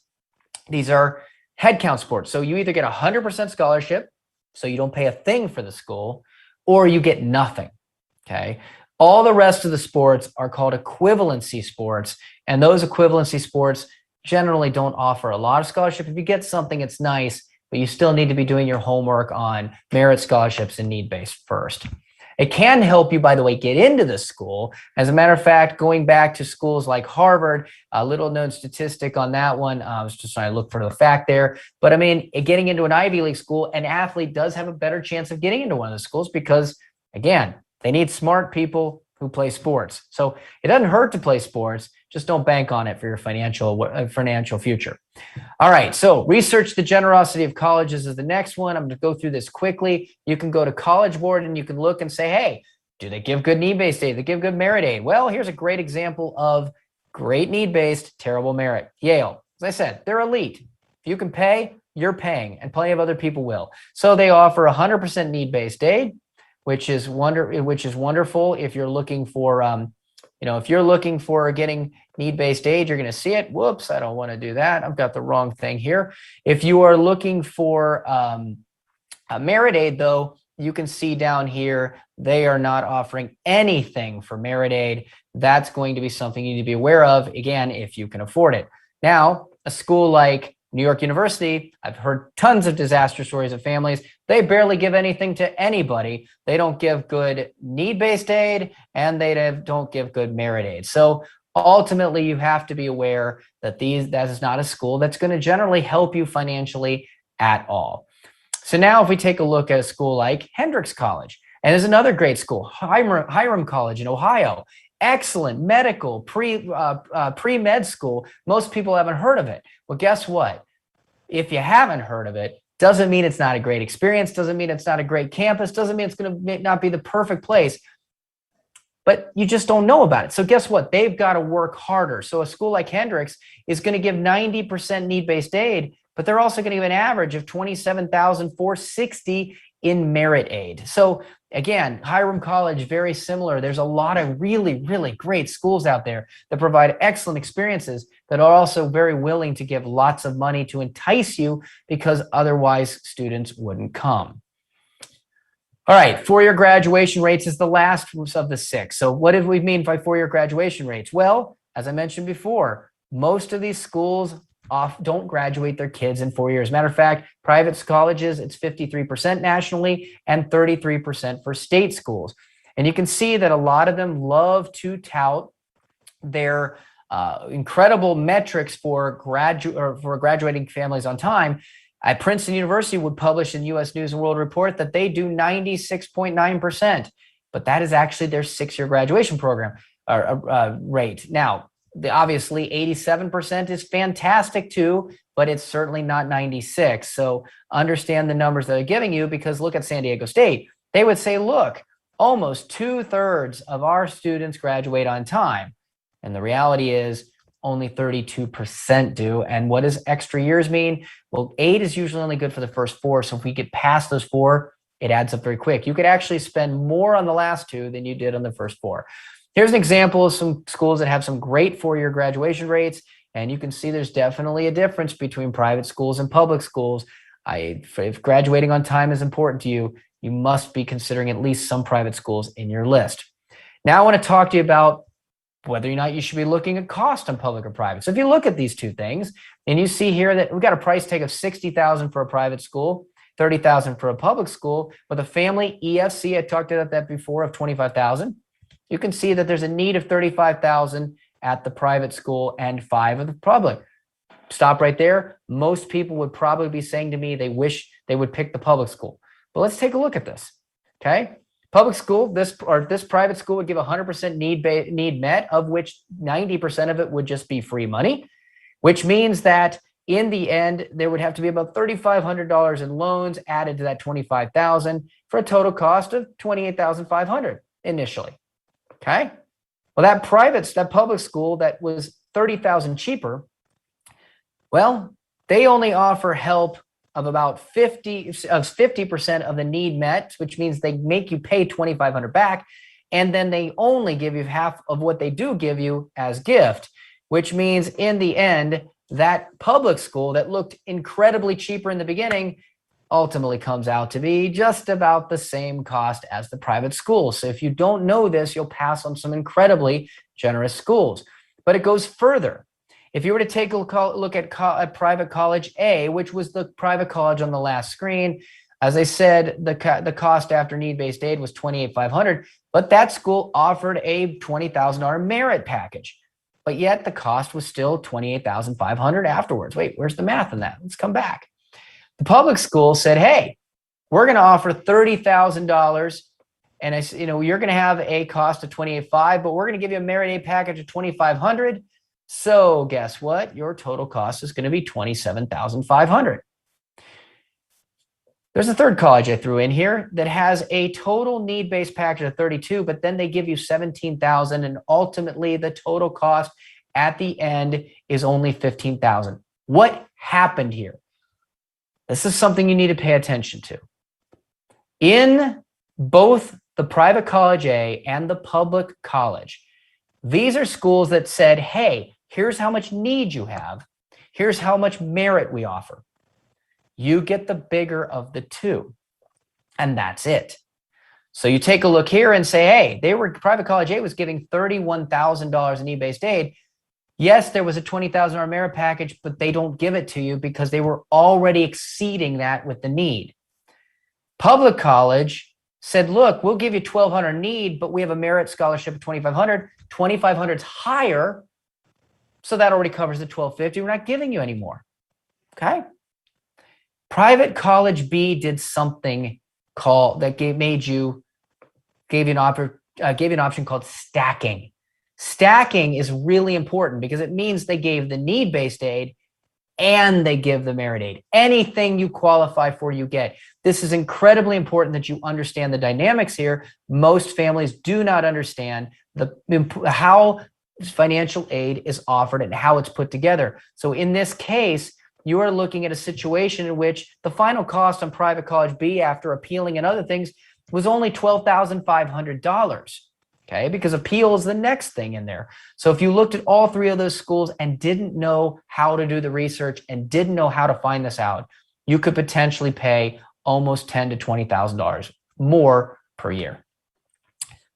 These are head count sports. So you either get 100% scholarship, so you don't pay a thing for the school, or you get nothing. Okay. All the rest of the sports are called equivalency sports. And those equivalency sports generally don't offer a lot of scholarship. If you get something, it's nice, but you still need to be doing your homework on merit scholarships and need-based first. It can help you, by the way, get into the school. As a matter of fact, going back to schools like Harvard, a little known statistic on that one. I was just trying to look for the fact there. But I mean, getting into an Ivy League school, an athlete does have a better chance of getting into one of the schools because, again, they need smart people who play sports. So it doesn't hurt to play sports. Just don't bank on it for your financial future. All right, so research the generosity of colleges is the next one. I'm going to go through this quickly. You can go to College Board and you can look and say, hey, do they give good need-based aid? Do they give good merit aid? Well, here's a great example of great need-based, terrible merit. Yale, as I said, they're elite. If you can pay, you're paying, and plenty of other people will. So they offer 100% need-based aid, which is wonderful if you're looking for if you're looking for getting need-based aid, you're going to see it. Whoops, I don't want to do that. I've got the wrong thing here. If you are looking for a merit aid, though, you can see down here, they are not offering anything for merit aid. That's going to be something you need to be aware of, again, if you can afford it. Now, a school like New York University, I've heard tons of disaster stories of families. They barely give anything to anybody. They don't give good need-based aid, and they don't give good merit aid. So ultimately, you have to be aware that that is not a school that's going to generally help you financially at all. So now if we take a look at a school like Hendrix College, and there's another great school, Hiram College in Ohio, excellent medical pre-med school. Most people haven't heard of it. Well, guess what? If you haven't heard of it, doesn't mean it's not a great experience, doesn't mean it's not a great campus, doesn't mean it's going to not be the perfect place, but you just don't know about it. So guess what? They've got to work harder. So a school like Hendrix is going to give 90% need-based aid, but they're also going to give an average of $27,460 in merit aid. So again, Hiram College, very similar. There's a lot of really, really great schools out there that provide excellent experiences that are also very willing to give lots of money to entice you because otherwise students wouldn't come. All right, four-year graduation rates is the last of the six. So what do we mean by four-year graduation rates? Well, as I mentioned before, most of these schools don't graduate their kids in 4 years. Matter of fact, private colleges, it's 53% nationally and 33% for state schools. And you can see that a lot of them love to tout their incredible metrics for graduating families on time. At Princeton University would publish in U.S. News and World Report that they do 96.9%, but that is actually their 6-year graduation program rate. Now, obviously 87% is fantastic too, but it's certainly not 96. So understand the numbers that they're giving you, because look at San Diego State. They would say, look, almost 2/3 of our students graduate on time. And the reality is only 32% do. And what does extra years mean? Well, 8 is usually only good for the first 4. So if we get past those 4, it adds up very quick. You could actually spend more on the last 2 than you did on the first 4. Here's an example of some schools that have some great 4-year graduation rates. And you can see there's definitely a difference between private schools and public schools. If graduating on time is important to you, you must be considering at least some private schools in your list. Now I want to talk to you about whether or not you should be looking at cost on public or private. So if you look at these two things and you see here that we've got a price tag of $60,000 for a private school, $30,000 for a public school, with a family EFC, I talked about that before, of $25,000. You can see that there's a need of $35,000 at the private school and $5,000 of the public. Stop right there. Most people would probably be saying to me they wish they would pick the public school. But let's take a look at this. Okay. Public school, this private school would give 100% need met, of which 90% of it would just be free money, which means that in the end, there would have to be about $3,500 in loans added to that $25,000 for a total cost of $28,500 initially. Okay. Well, that public school that was $30,000 cheaper, well, they only offer help of about 50% of the need met, which means they make you pay $2,500 back, and then they only give you half of what they do give you as gift, which means in the end, that public school that looked incredibly cheaper in the beginning ultimately comes out to be just about the same cost as the private school. So if you don't know this, you'll pass on some incredibly generous schools. But it goes further. If you were to take a look at private college A, which was the private college on the last screen, As I said, the cost after need-based aid was $28,500, but that school offered a $20,000 merit package. But yet the cost was still $28,500 afterwards. Wait, where's the math in that? Let's come back. The public school said, hey, we're going to offer $30,000, and you're going to have a cost of $28,500, but we're going to give you a merit aid package of $2,500. So guess what? Your total cost is going to be $27,500. There's a third college I threw in here that has a total need-based package of $32,000, but then they give you $17,000, and ultimately the total cost at the end is only $15,000. What happened here? This is something you need to pay attention to. In both the private college A and the public college, these are schools that said, hey, here's how much need you have. Here's how much merit we offer. You get the bigger of the two, and that's it. So you take a look here and say, hey, private college A was giving $31,000 in need-based aid. Yes, there was a $20,000 merit package, but they don't give it to you because they were already exceeding that with the need. Public college said, look, we'll give you $1,200 need, but we have a merit scholarship of $2,500. $2,500 is higher, so that already covers the $1,250. We're not giving you any more. Okay. Private college B did something that gave you an option called stacking. Stacking is really important because it means they gave the need-based aid and they give the merit aid. Anything you qualify for, you get. This is incredibly important that you understand the dynamics here. Most families do not understand how financial aid is offered and how it's put together. So in this case, you are looking at a situation in which the final cost on private college B after appealing and other things was only $12,500. Okay, because appeal is the next thing in there. So if you looked at all three of those schools and didn't know how to do the research and didn't know how to find this out, you could potentially pay almost $10,000 to $20,000 more per year.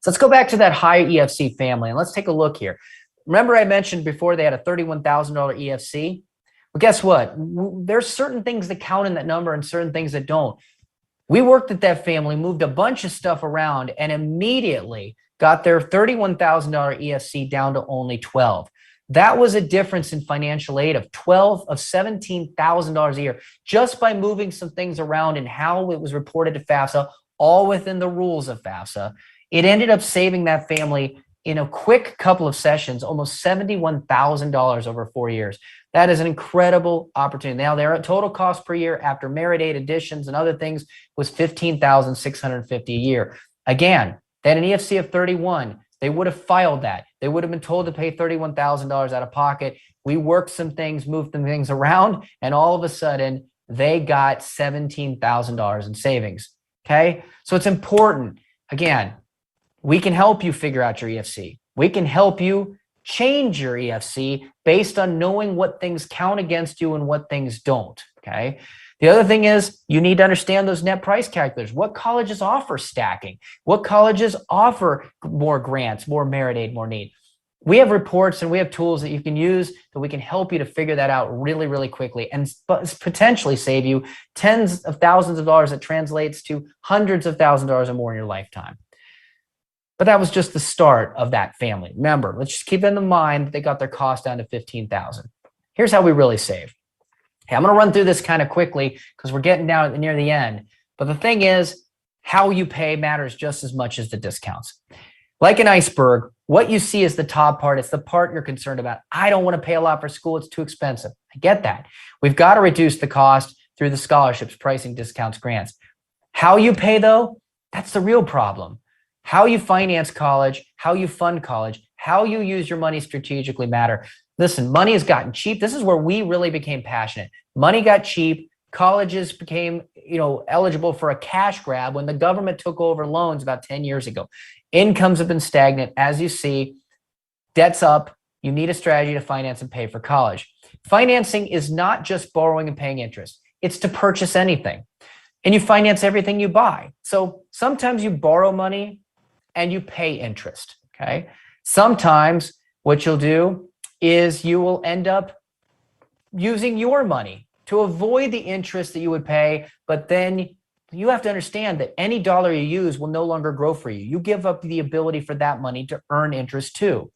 So let's go back to that high EFC family and let's take a look here. Remember I mentioned before they had a $31,000 EFC? Well, guess what? There's certain things that count in that number and certain things that don't. We worked at that family, moved a bunch of stuff around, and immediately got their $31,000 EFC down to only $12,000. That was a difference in financial aid of $17,000 a year just by moving some things around and how it was reported to FAFSA, all within the rules of FAFSA. It ended up saving that family in a quick couple of sessions, almost $71,000 over 4 years. That is an incredible opportunity. Now, their total cost per year after merit aid additions and other things was $15,650 a year. Again, they had an EFC of 31. They would have filed that. They would have been told to pay $31,000 out of pocket. We worked some things, moved some things around, and all of a sudden, they got $17,000 in savings. Okay? So it's important. Again, we can help you figure out your EFC. We can help you change your EFC based on knowing what things count against you and what things don't. Okay? The other thing is you need to understand those net price calculators. What colleges offer stacking? What colleges offer more grants, more merit aid, more need? We have reports and we have tools that you can use that we can help you to figure that out really, really quickly and potentially save you tens of thousands of dollars that translates to hundreds of thousands of dollars or more in your lifetime. But that was just the start of that family. Remember, let's just keep in mind that they got their cost down to $15,000. Here's how we really save. Okay, I'm going to run through this kind of quickly because we're getting down near the end. But the thing is, how you pay matters just as much as the discounts. Like an iceberg, what you see is the top part. It's the part you're concerned about. I don't want to pay a lot for school. It's too expensive. I get that. We've got to reduce the cost through the scholarships, pricing, discounts, grants. How you pay, though, that's the real problem. How you finance college, how you fund college, how you use your money strategically matter. Listen, money has gotten cheap. This is where we really became passionate. Money got cheap. Colleges became, eligible for a cash grab when the government took over loans about 10 years ago. Incomes have been stagnant. As you see, debt's up. You need a strategy to finance and pay for college. Financing is not just borrowing and paying interest. It's to purchase anything. And you finance everything you buy. So sometimes you borrow money and you pay interest, okay? Sometimes what you'll do is you will end up using your money to avoid the interest that you would pay, but then you have to understand that any dollar you use will no longer grow for you. You give up the ability for that money to earn interest too.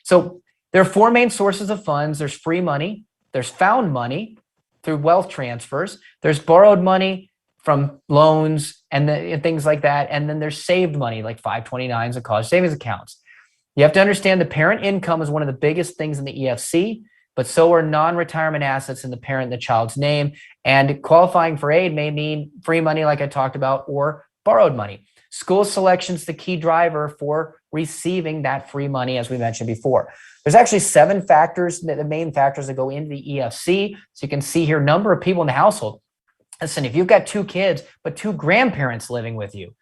So there are four main sources of funds. There's free money, there's found money through wealth transfers, there's borrowed money from loans and things like that, and then there's saved money like 529s and college savings accounts. You have to understand the parent income is one of the biggest things in the EFC, but so are non-retirement assets in the parent and the child's name. And qualifying for aid may mean free money, like I talked about, or borrowed money. School selection is the key driver for receiving that free money, as we mentioned before. There's actually 7 factors, the main factors that go into the EFC. So you can see here, number of people in the household. Listen, if you've got 2 kids, but 2 grandparents living with you,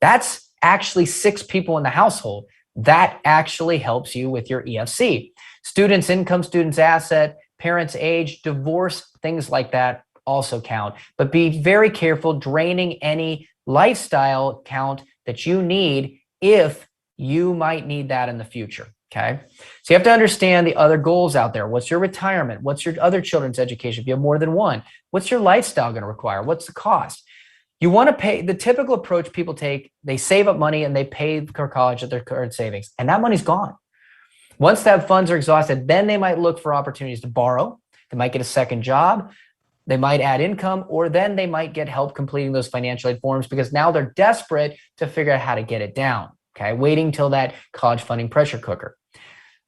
that's actually 6 people in the household. That actually helps you with your EFC. Students' income, students' asset, parents' age, divorce, things like that also count. But be very careful draining any lifestyle account that you need if you might need that in the future, okay? So you have to understand the other goals out there. What's your retirement? What's your other children's education if you have more than one? What's your lifestyle going to require? What's the cost? You want to pay, the typical approach people take, they save up money and they pay for college at their current savings, and that money's gone. Once that funds are exhausted, then they might look for opportunities to borrow. They might get a second job. They might add income, or then they might get help completing those financial aid forms because now they're desperate to figure out how to get it down, okay? Waiting till that college funding pressure cooker.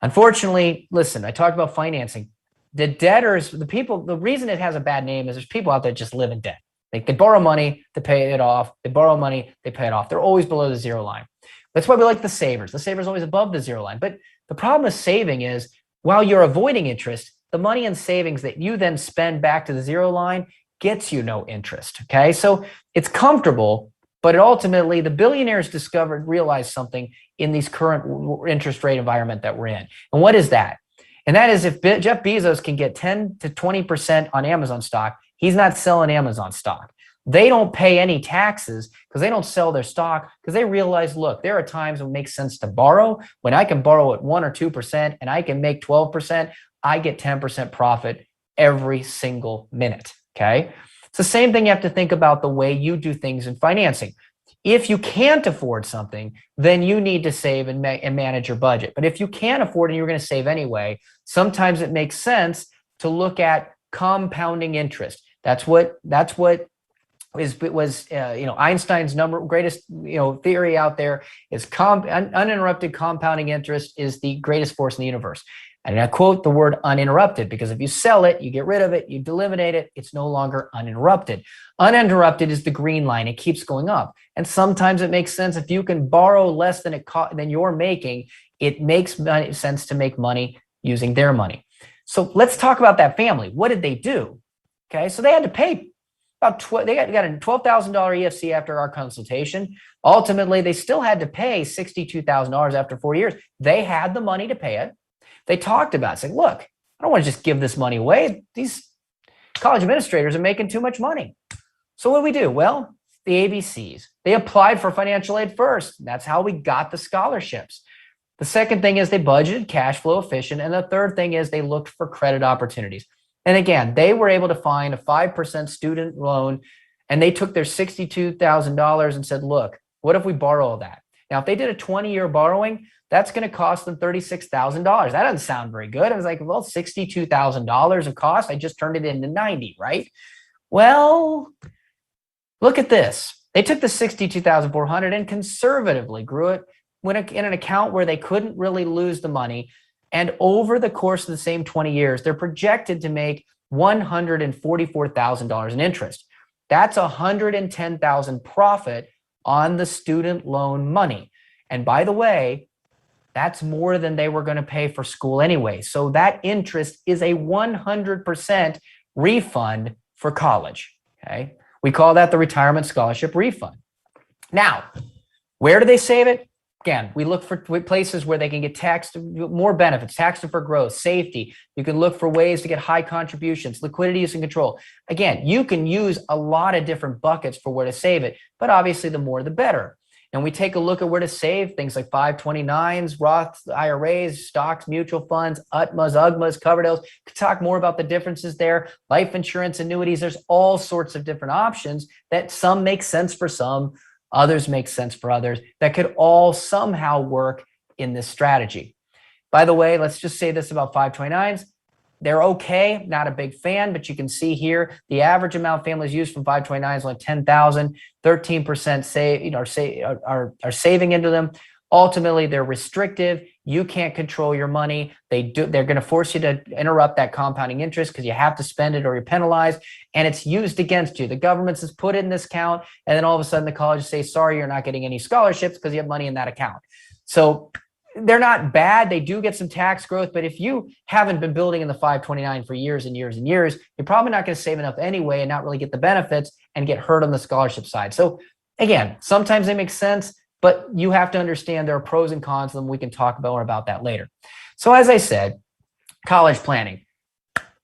Unfortunately, listen, I talked about financing. The debtors, the people, the reason it has a bad name is there's people out there that just live in debt. They borrow money to pay it off. They borrow money, they pay it off. They're always below the zero line. That's why we like the savers. The saver's always above the zero line. But the problem with saving is while you're avoiding interest, the money in savings that you then spend back to the zero line gets you no interest, okay? So it's comfortable, but it ultimately, the billionaires realized something in these current interest rate environment that we're in. And what is that? And that is if Jeff Bezos can get 10 to 20% on Amazon stock, he's not selling Amazon stock. They don't pay any taxes because they don't sell their stock because they realize, look, there are times when it makes sense to borrow. When I can borrow at 1 or 2% and I can make 12%, I get 10% profit every single minute, okay? It's the same thing you have to think about the way you do things in financing. If you can't afford something, then you need to save and manage your budget. But if you can't afford and you're going to save anyway, sometimes it makes sense to look at compounding interest. That's what was Einstein's greatest theory out there is uninterrupted compounding interest is the greatest force in the universe. And I quote the word uninterrupted because if you sell it, you get rid of it, you eliminate it, it's no longer uninterrupted. Uninterrupted is the green line. It keeps going up. And sometimes it makes sense if you can borrow less than than you're making, it makes sense to make money using their money. So let's talk about that family. What did they do? Okay, so they had to pay they got a $12,000 EFC after our consultation. Ultimately, they still had to pay $62,000 after 4 years. They had the money to pay it. They talked about it, saying, look, I don't want to just give this money away. These college administrators are making too much money. So what do we do? Well, the ABCs. They applied for financial aid first. That's how we got the scholarships. The second thing is they budgeted cash flow efficient. And the third thing is they looked for credit opportunities. And again, they were able to find a 5% student loan, and they took their $62,000 and said, look, what if we borrow that? Now, if they did a 20-year borrowing, that's going to cost them $36,000. That doesn't sound very good. I was like, well, $62,000 of cost. I just turned it into 90, right? Well, look at this. They took the $62,400 and conservatively grew it in an account where they couldn't really lose the money. And over the course of the same 20 years, they're projected to make $144,000 in interest. That's $110,000 profit on the student loan money. And by the way, that's more than they were going to pay for school anyway. So that interest is a 100% refund for college. Okay, we call that the retirement scholarship refund. Now, where do they save it? Again, we look for places where they can get taxed, more benefits, tax deferred growth, safety. You can look for ways to get high contributions, liquidity use and control. Again, you can use a lot of different buckets for where to save it, but obviously the more the better. and we take a look at where to save, things like 529s, Roth IRAs, stocks, mutual funds, UTMAs, UGMAs, Coverdales. Could talk more about the differences there. Life insurance, annuities, there's all sorts of different options that some make sense for some, others make sense for others, that could all somehow work in this strategy. By the way, let's just say this about 529s. They're okay, not a big fan, but you can see here the average amount families use from 529 is only 10,000, 13% are saving into them. Ultimately, they're restrictive. You can't control your money. They're going to force you to interrupt that compounding interest because you have to spend it or you're penalized, and it's used against you. The government says put it in this account, and then all of a sudden the colleges say, sorry, you're not getting any scholarships because you have money in that account. So they're not bad. They do get some tax growth, but if you haven't been building in the 529 for years and years and years, you're probably not going to save enough anyway and not really get the benefits and get hurt on the scholarship side. So again, sometimes they make sense, but you have to understand there are pros and cons to them. We can talk more about that later. So as I said, college planning,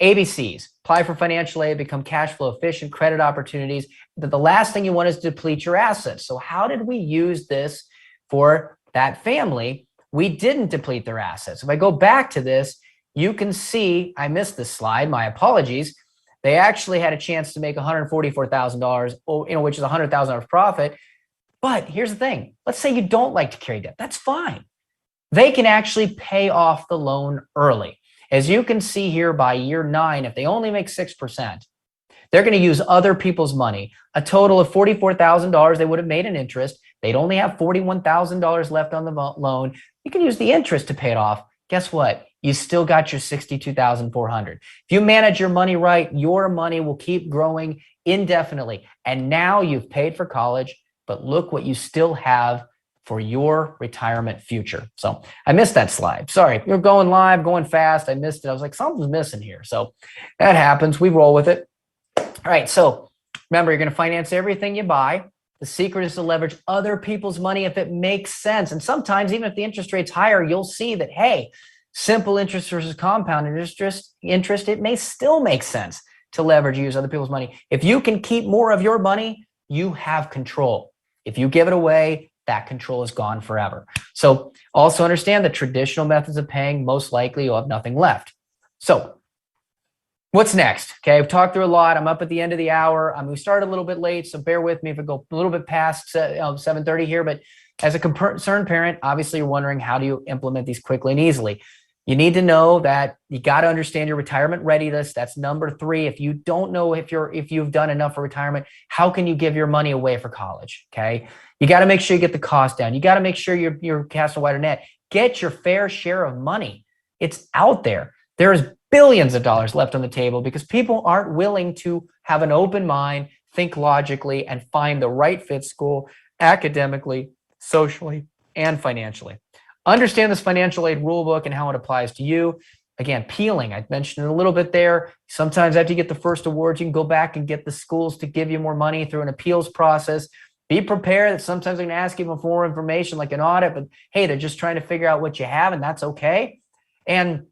ABCs, apply for financial aid, become cash flow efficient, credit opportunities. The last thing you want is to deplete your assets. So how did we use this for that family? We didn't deplete their assets. If I go back to this, you can see, I missed this slide, my apologies. They actually had a chance to make $144,000, which is $100,000 profit. But here's the thing. Let's say you don't like to carry debt. That's fine. They can actually pay off the loan early. As you can see here by year 9, if they only make 6%, they're going to use other people's money. A total of $44,000 they would have made in interest. They'd only have $41,000 left on the loan. You can use the interest to pay it off. Guess what? You still got your $62,400. If you manage your money right, your money will keep growing indefinitely. And now you've paid for college, but look what you still have for your retirement future. So I missed that slide. Sorry, you're going live, going fast. I missed it. I was like, something's missing here. So that happens. We roll with it. All right. So remember, you're going to finance everything you buy. The secret is to leverage other people's money if it makes sense. And sometimes, even if the interest rate's higher, you'll see that, hey, simple interest versus compound interest, it may still make sense to leverage, use other people's money. If you can keep more of your money, you have control. If you give it away, that control is gone forever. So also understand that traditional methods of paying, most likely you'll have nothing left. So what's next? Okay, I've talked through a lot. I'm up at the end of the hour. We started a little bit late, so bear with me if I go a little bit past 7:30 here. But as a concerned parent, obviously you're wondering, how do you implement these quickly and easily? You need to know that you got to understand your retirement readiness. That's number 3. If you don't know if you've done enough for retirement, how can you give your money away for college? Okay, you got to make sure you get the cost down. You got to make sure you're casting a wider net. Get your fair share of money. It's out there. There's billions of dollars left on the table because people aren't willing to have an open mind, think logically, and find the right fit school academically, socially, and financially. Understand this financial aid rulebook and how it applies to you. Again, peeling, I mentioned it a little bit there. Sometimes after you get the first awards, you can go back and get the schools to give you more money through an appeals process. Be prepared that sometimes they're going to ask you for more information like an audit, but hey, they're just trying to figure out what you have, and that's okay. And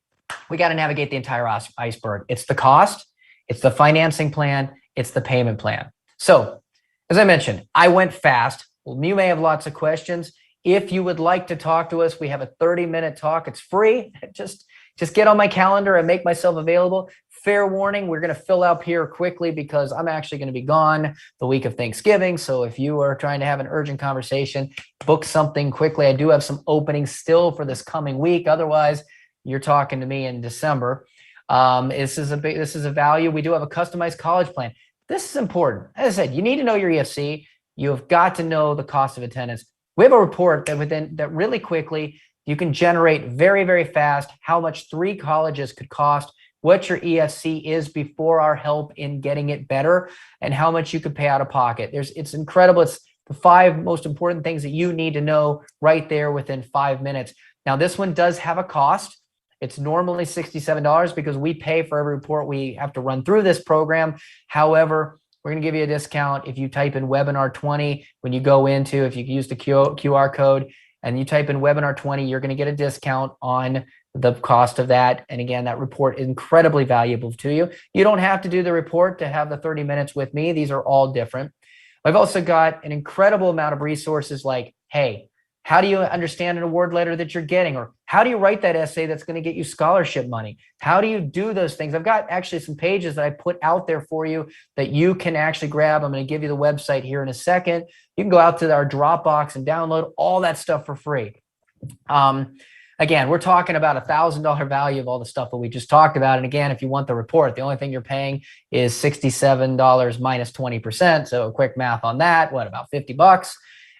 we got to navigate the entire iceberg. It's the cost, it's the financing plan, it's the payment plan. So as I mentioned, I went fast. Well, you may have lots of questions. If you would like to talk to us, we have a 30-minute talk. It's free. Just get on my calendar and make myself available. Fair warning, we're going to fill up here quickly because I'm actually going to be gone the week of Thanksgiving. So if you are trying to have an urgent conversation, book something quickly. I do have some openings still for this coming week. Otherwise, you're talking to me in December. This is a value. We do have a customized college plan. This is important. As I said, you need to know your EFC. You have got to know the cost of attendance. We have a report that really quickly you can generate very, very fast how much 3 colleges could cost, what your EFC is before our help in getting it better, and how much you could pay out of pocket. It's incredible. It's the 5 most important things that you need to know right there within 5 minutes. Now, this one does have a cost. It's normally $67 because we pay for every report we have to run through this program. However, we're going to give you a discount if you type in webinar 20 when you go into, if you use the QR code and you type in webinar 20, you're going to get a discount on the cost of that. And again, that report is incredibly valuable to you. You don't have to do the report to have the 30 minutes with me. These are all different. I've also got an incredible amount of resources like hey, how do you understand an award letter that you're getting? Or how do you write that essay that's going to get you scholarship money? How do you do those things? I've got actually some pages that I put out there for you that you can actually grab. I'm going to give you the website here in a second. You can go out to our Dropbox and download all that stuff for free. Again, we're talking about $1,000 value of all the stuff that we just talked about. And again, if you want the report, the only thing you're paying is $67 minus 20%. So a quick math on that, what, about $50?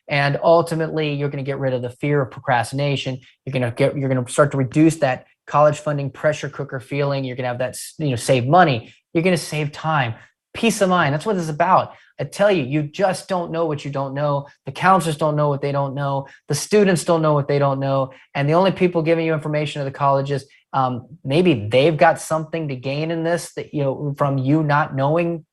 And ultimately, you're going to get rid of the fear of procrastination. You're going to start to reduce that college funding pressure cooker feeling. You're going to have that, save money. You're going to save time, peace of mind. That's what this is about. I tell you, you just don't know what you don't know. The counselors don't know what they don't know. The students don't know what they don't know. And the only people giving you information are the colleges. Maybe they've got something to gain in this that, from you not knowing.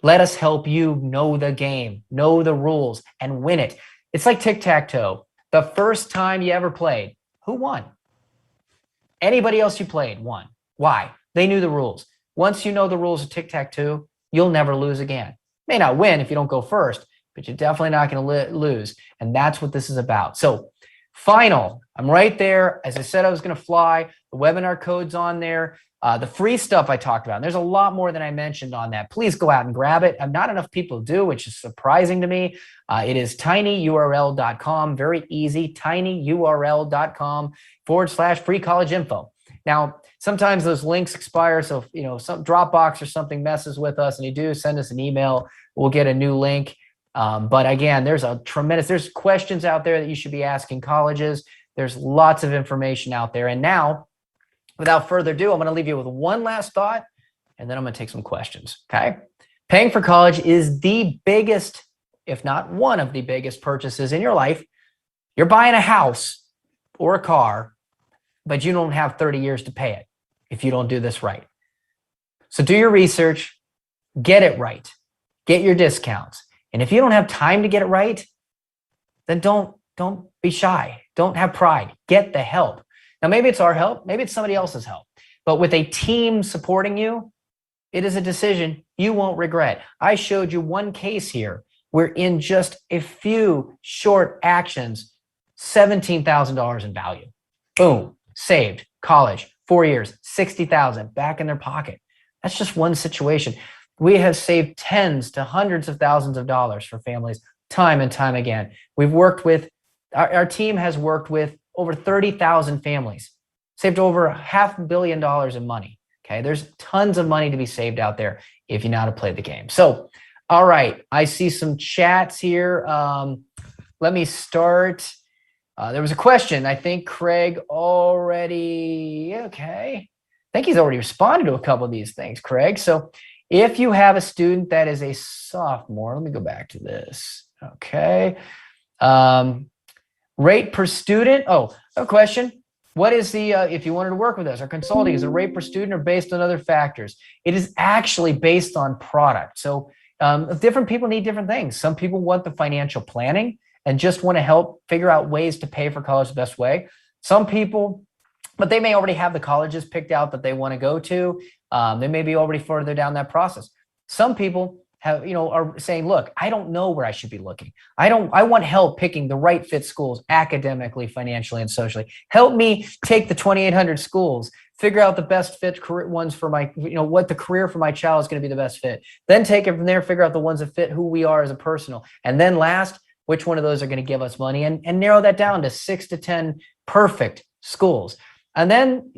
Let us help you know the game, know the rules, and win it. It's like tic-tac-toe. The first time you ever played, who won? Anybody else you played won. Why? They knew the rules. Once you know the rules of tic-tac-toe, you'll never lose again. May not win if you don't go first, but you're definitely not going to lose. And that's what this is about. So final, I'm right there. As I said, I was going to fly. The webinar code's on there. The free stuff I talked about, and there's a lot more than I mentioned on that. Please go out and grab it. Not enough people do, which is surprising to me. It is tinyurl.com, very easy, tinyurl.com/free college info. Now, sometimes those links expire. So if, some Dropbox or something messes with us and you do, send us an email, we'll get a new link. But again, there's questions out there that you should be asking colleges. There's lots of information out there. And now, without further ado, I'm going to leave you with one last thought, and then I'm going to take some questions, okay? Paying for college is the biggest, if not one of the biggest purchases in your life. You're buying a house or a car, but you don't have 30 years to pay it if you don't do this right. So do your research, get it right, get your discounts. And if you don't have time to get it right, then don't be shy. Don't have pride. Get the help. Now, maybe it's our help, maybe it's somebody else's help, but with a team supporting you, it is a decision you won't regret. I showed you one case here where in just a few short actions, $17,000 in value. Boom, saved, college, 4 years, $60,000 back in their pocket. That's just one situation. We have saved tens to hundreds of thousands of dollars for families time and time again. We've worked with, our team has worked with over 30,000 families, saved over $500 million in money. Okay, there's tons of money to be saved out there if you know how to play the game. So, all right, I see some chats here. Let me start. There was a question. I think Craig already, okay. I think he's already responded to a couple of these things, Craig. So if you have a student that is a sophomore, let me go back to this. Okay. Rate per student. Oh, a question. What is the, if you wanted to work with us, our consulting, is the rate per student or based on other factors? It is actually based on product. So different people need different things. Some people want the financial planning and just want to help figure out ways to pay for college the best way. Some people, but they may already have the colleges picked out that they want to go to. They may be already further down that process. Some people have, are saying, look, I don't know where I should be looking. I want help picking the right fit schools academically, financially, and socially. Help me take the 2,800 schools, figure out the best fit career ones for my, what the career for my child is going to be the best fit. Then take it from there, figure out the ones that fit who we are as a personal. And then last, which one of those are going to give us money, and narrow that down to 6 to 10 perfect schools. And then,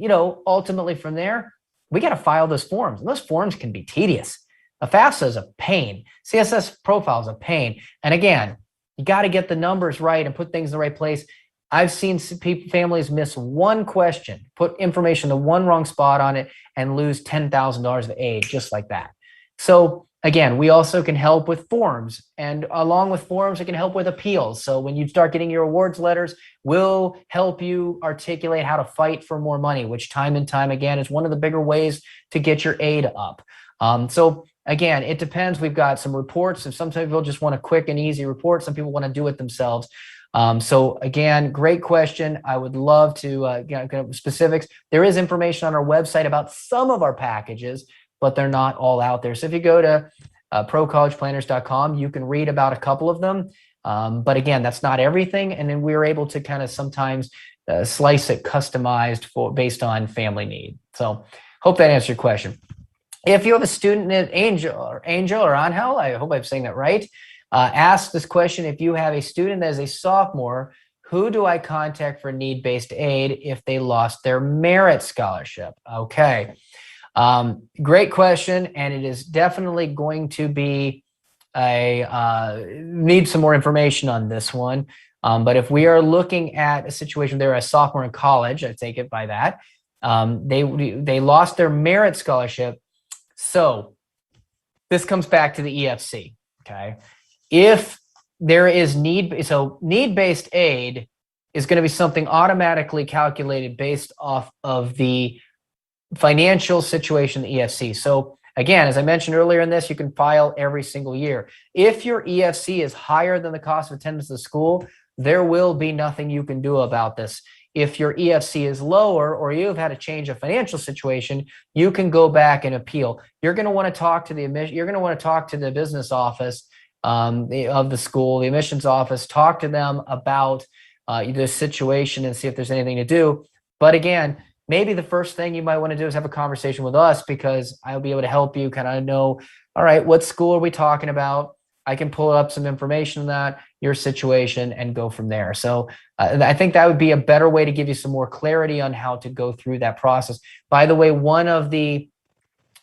ultimately from there, we got to file those forms. And those forms can be tedious. A FAFSA is a pain. CSS profile is a pain. And again, you got to get the numbers right and put things in the right place. I've seen families miss one question, put information in the one wrong spot on it, and lose $10,000 of aid just like that. So again, we also can help with forms, and along with forms, we can help with appeals. So when you start getting your awards letters, we'll help you articulate how to fight for more money, which time and time again is one of the bigger ways to get your aid up. So again, it depends. We've got some reports. If some people just want a quick and easy report, some people want to do it themselves. So again, great question. I would love to get specifics. There is information on our website about some of our packages, but they're not all out there. So if you go to procollegeplanners.com, you can read about a couple of them. But again, that's not everything. And then we're able to kind of sometimes slice it customized based on family need. So hope that answered your question. If you have a student named Angel or Angel, I hope I'm saying that right, ask this question: if you have a student that is a sophomore, who do I contact for need-based aid if they lost their merit scholarship? Okay, great question, and it is definitely going to be need some more information on this one. But if we are looking at a situation, they're a sophomore in college, I take it by that. They lost their merit scholarship. So this comes back to the EFC, okay? If there is need-based aid is going to be something automatically calculated based off of the financial situation of the EFC. So again, as I mentioned earlier in this, you can file every single year. If your EFC is higher than the cost of attendance to school, there will be nothing you can do about this. If your EFC is lower or you've had a change of financial situation, you can go back and appeal. You're going to want to talk to the business office of the school, the admissions office, talk to them about this situation and see if there's anything to do. But again, maybe the first thing you might want to do is have a conversation with us, because I'll be able to help you kind of know, all right, what school are we talking about? I can pull up some information on that, your situation, and go from there. So I think that would be a better way to give you some more clarity on how to go through that process. By the way, one of the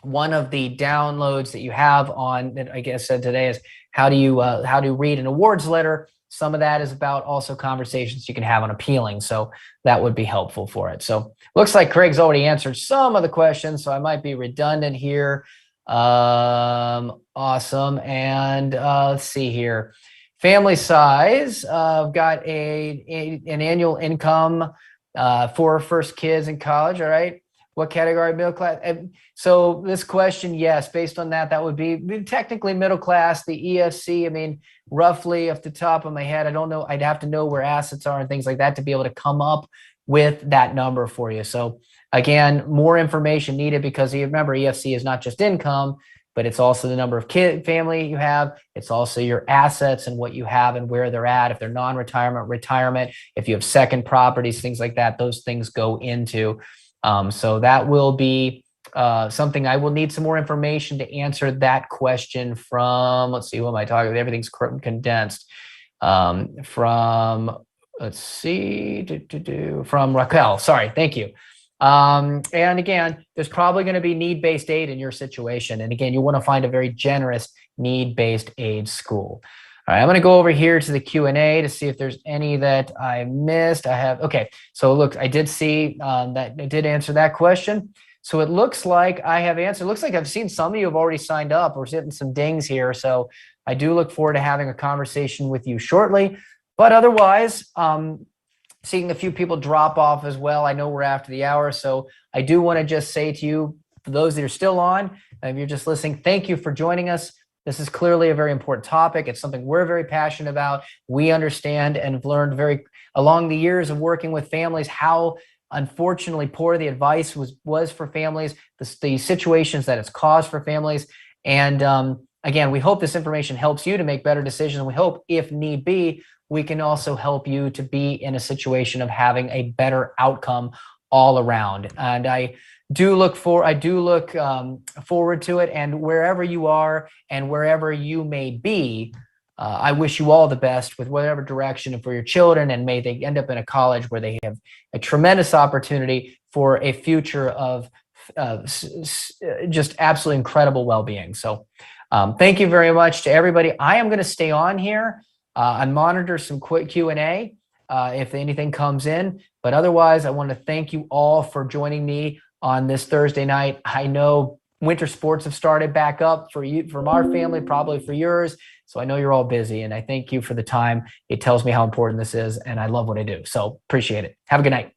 downloads that you have on, that I guess said today, is how to read an awards letter. Some of that is about also conversations you can have on appealing. So that would be helpful for it. So looks like Craig's already answered some of the questions, so I might be redundant here. Awesome. And let's see here. Family size. I've got an annual income for first kids in college. All right. What category? Middle class. So this question, yes, based on that, that would be technically middle class. The EFC, I mean, roughly off the top of my head, I don't know. I'd have to know where assets are and things like that to be able to come up with that number for you. So again, more information needed, because you remember EFC is not just income, but it's also the number of family you have. It's also your assets and what you have and where they're at. If they're non-retirement, retirement, if you have second properties, things like that, those things go into. So that will be something I will need some more information to answer that question from, let's see, what am I talking about? Everything's condensed. From, let's see, from Raquel. Sorry, thank you. And again, there's probably going to be need-based aid in your situation. And again, you want to find a very generous need-based aid school. All right, I'm going to go over here to the Q&A to see if there's any that I missed. Okay, so look, I did see that I did answer that question. So it looks like I have answered. It looks like I've seen some of you have already signed up. We're getting some dings here. So I do look forward to having a conversation with you shortly. But otherwise, seeing a few people drop off as well. I know we're after the hour, so I do want to just say to you, for those that are still on, if you're just listening, thank you for joining us. This is clearly a very important topic. It's something we're very passionate about. We understand and have learned along the years of working with families how unfortunately poor the advice was for families, the situations that it's caused for families. And again, we hope this information helps you to make better decisions. We hope, if need be, we can also help you to be in a situation of having a better outcome all around. And I do look forward to it. And wherever you are and wherever you may be, I wish you all the best with whatever direction and for your children, and may they end up in a college where they have a tremendous opportunity for a future of just absolutely incredible well-being. So thank you very much to everybody. I am going to stay on here and monitor some quick Q&A if anything comes in. But otherwise, I want to thank you all for joining me on this Thursday night. I know winter sports have started back up for you, from our family, probably for yours. So I know you're all busy, and I thank you for the time. It tells me how important this is, and I love what I do. So appreciate it. Have a good night.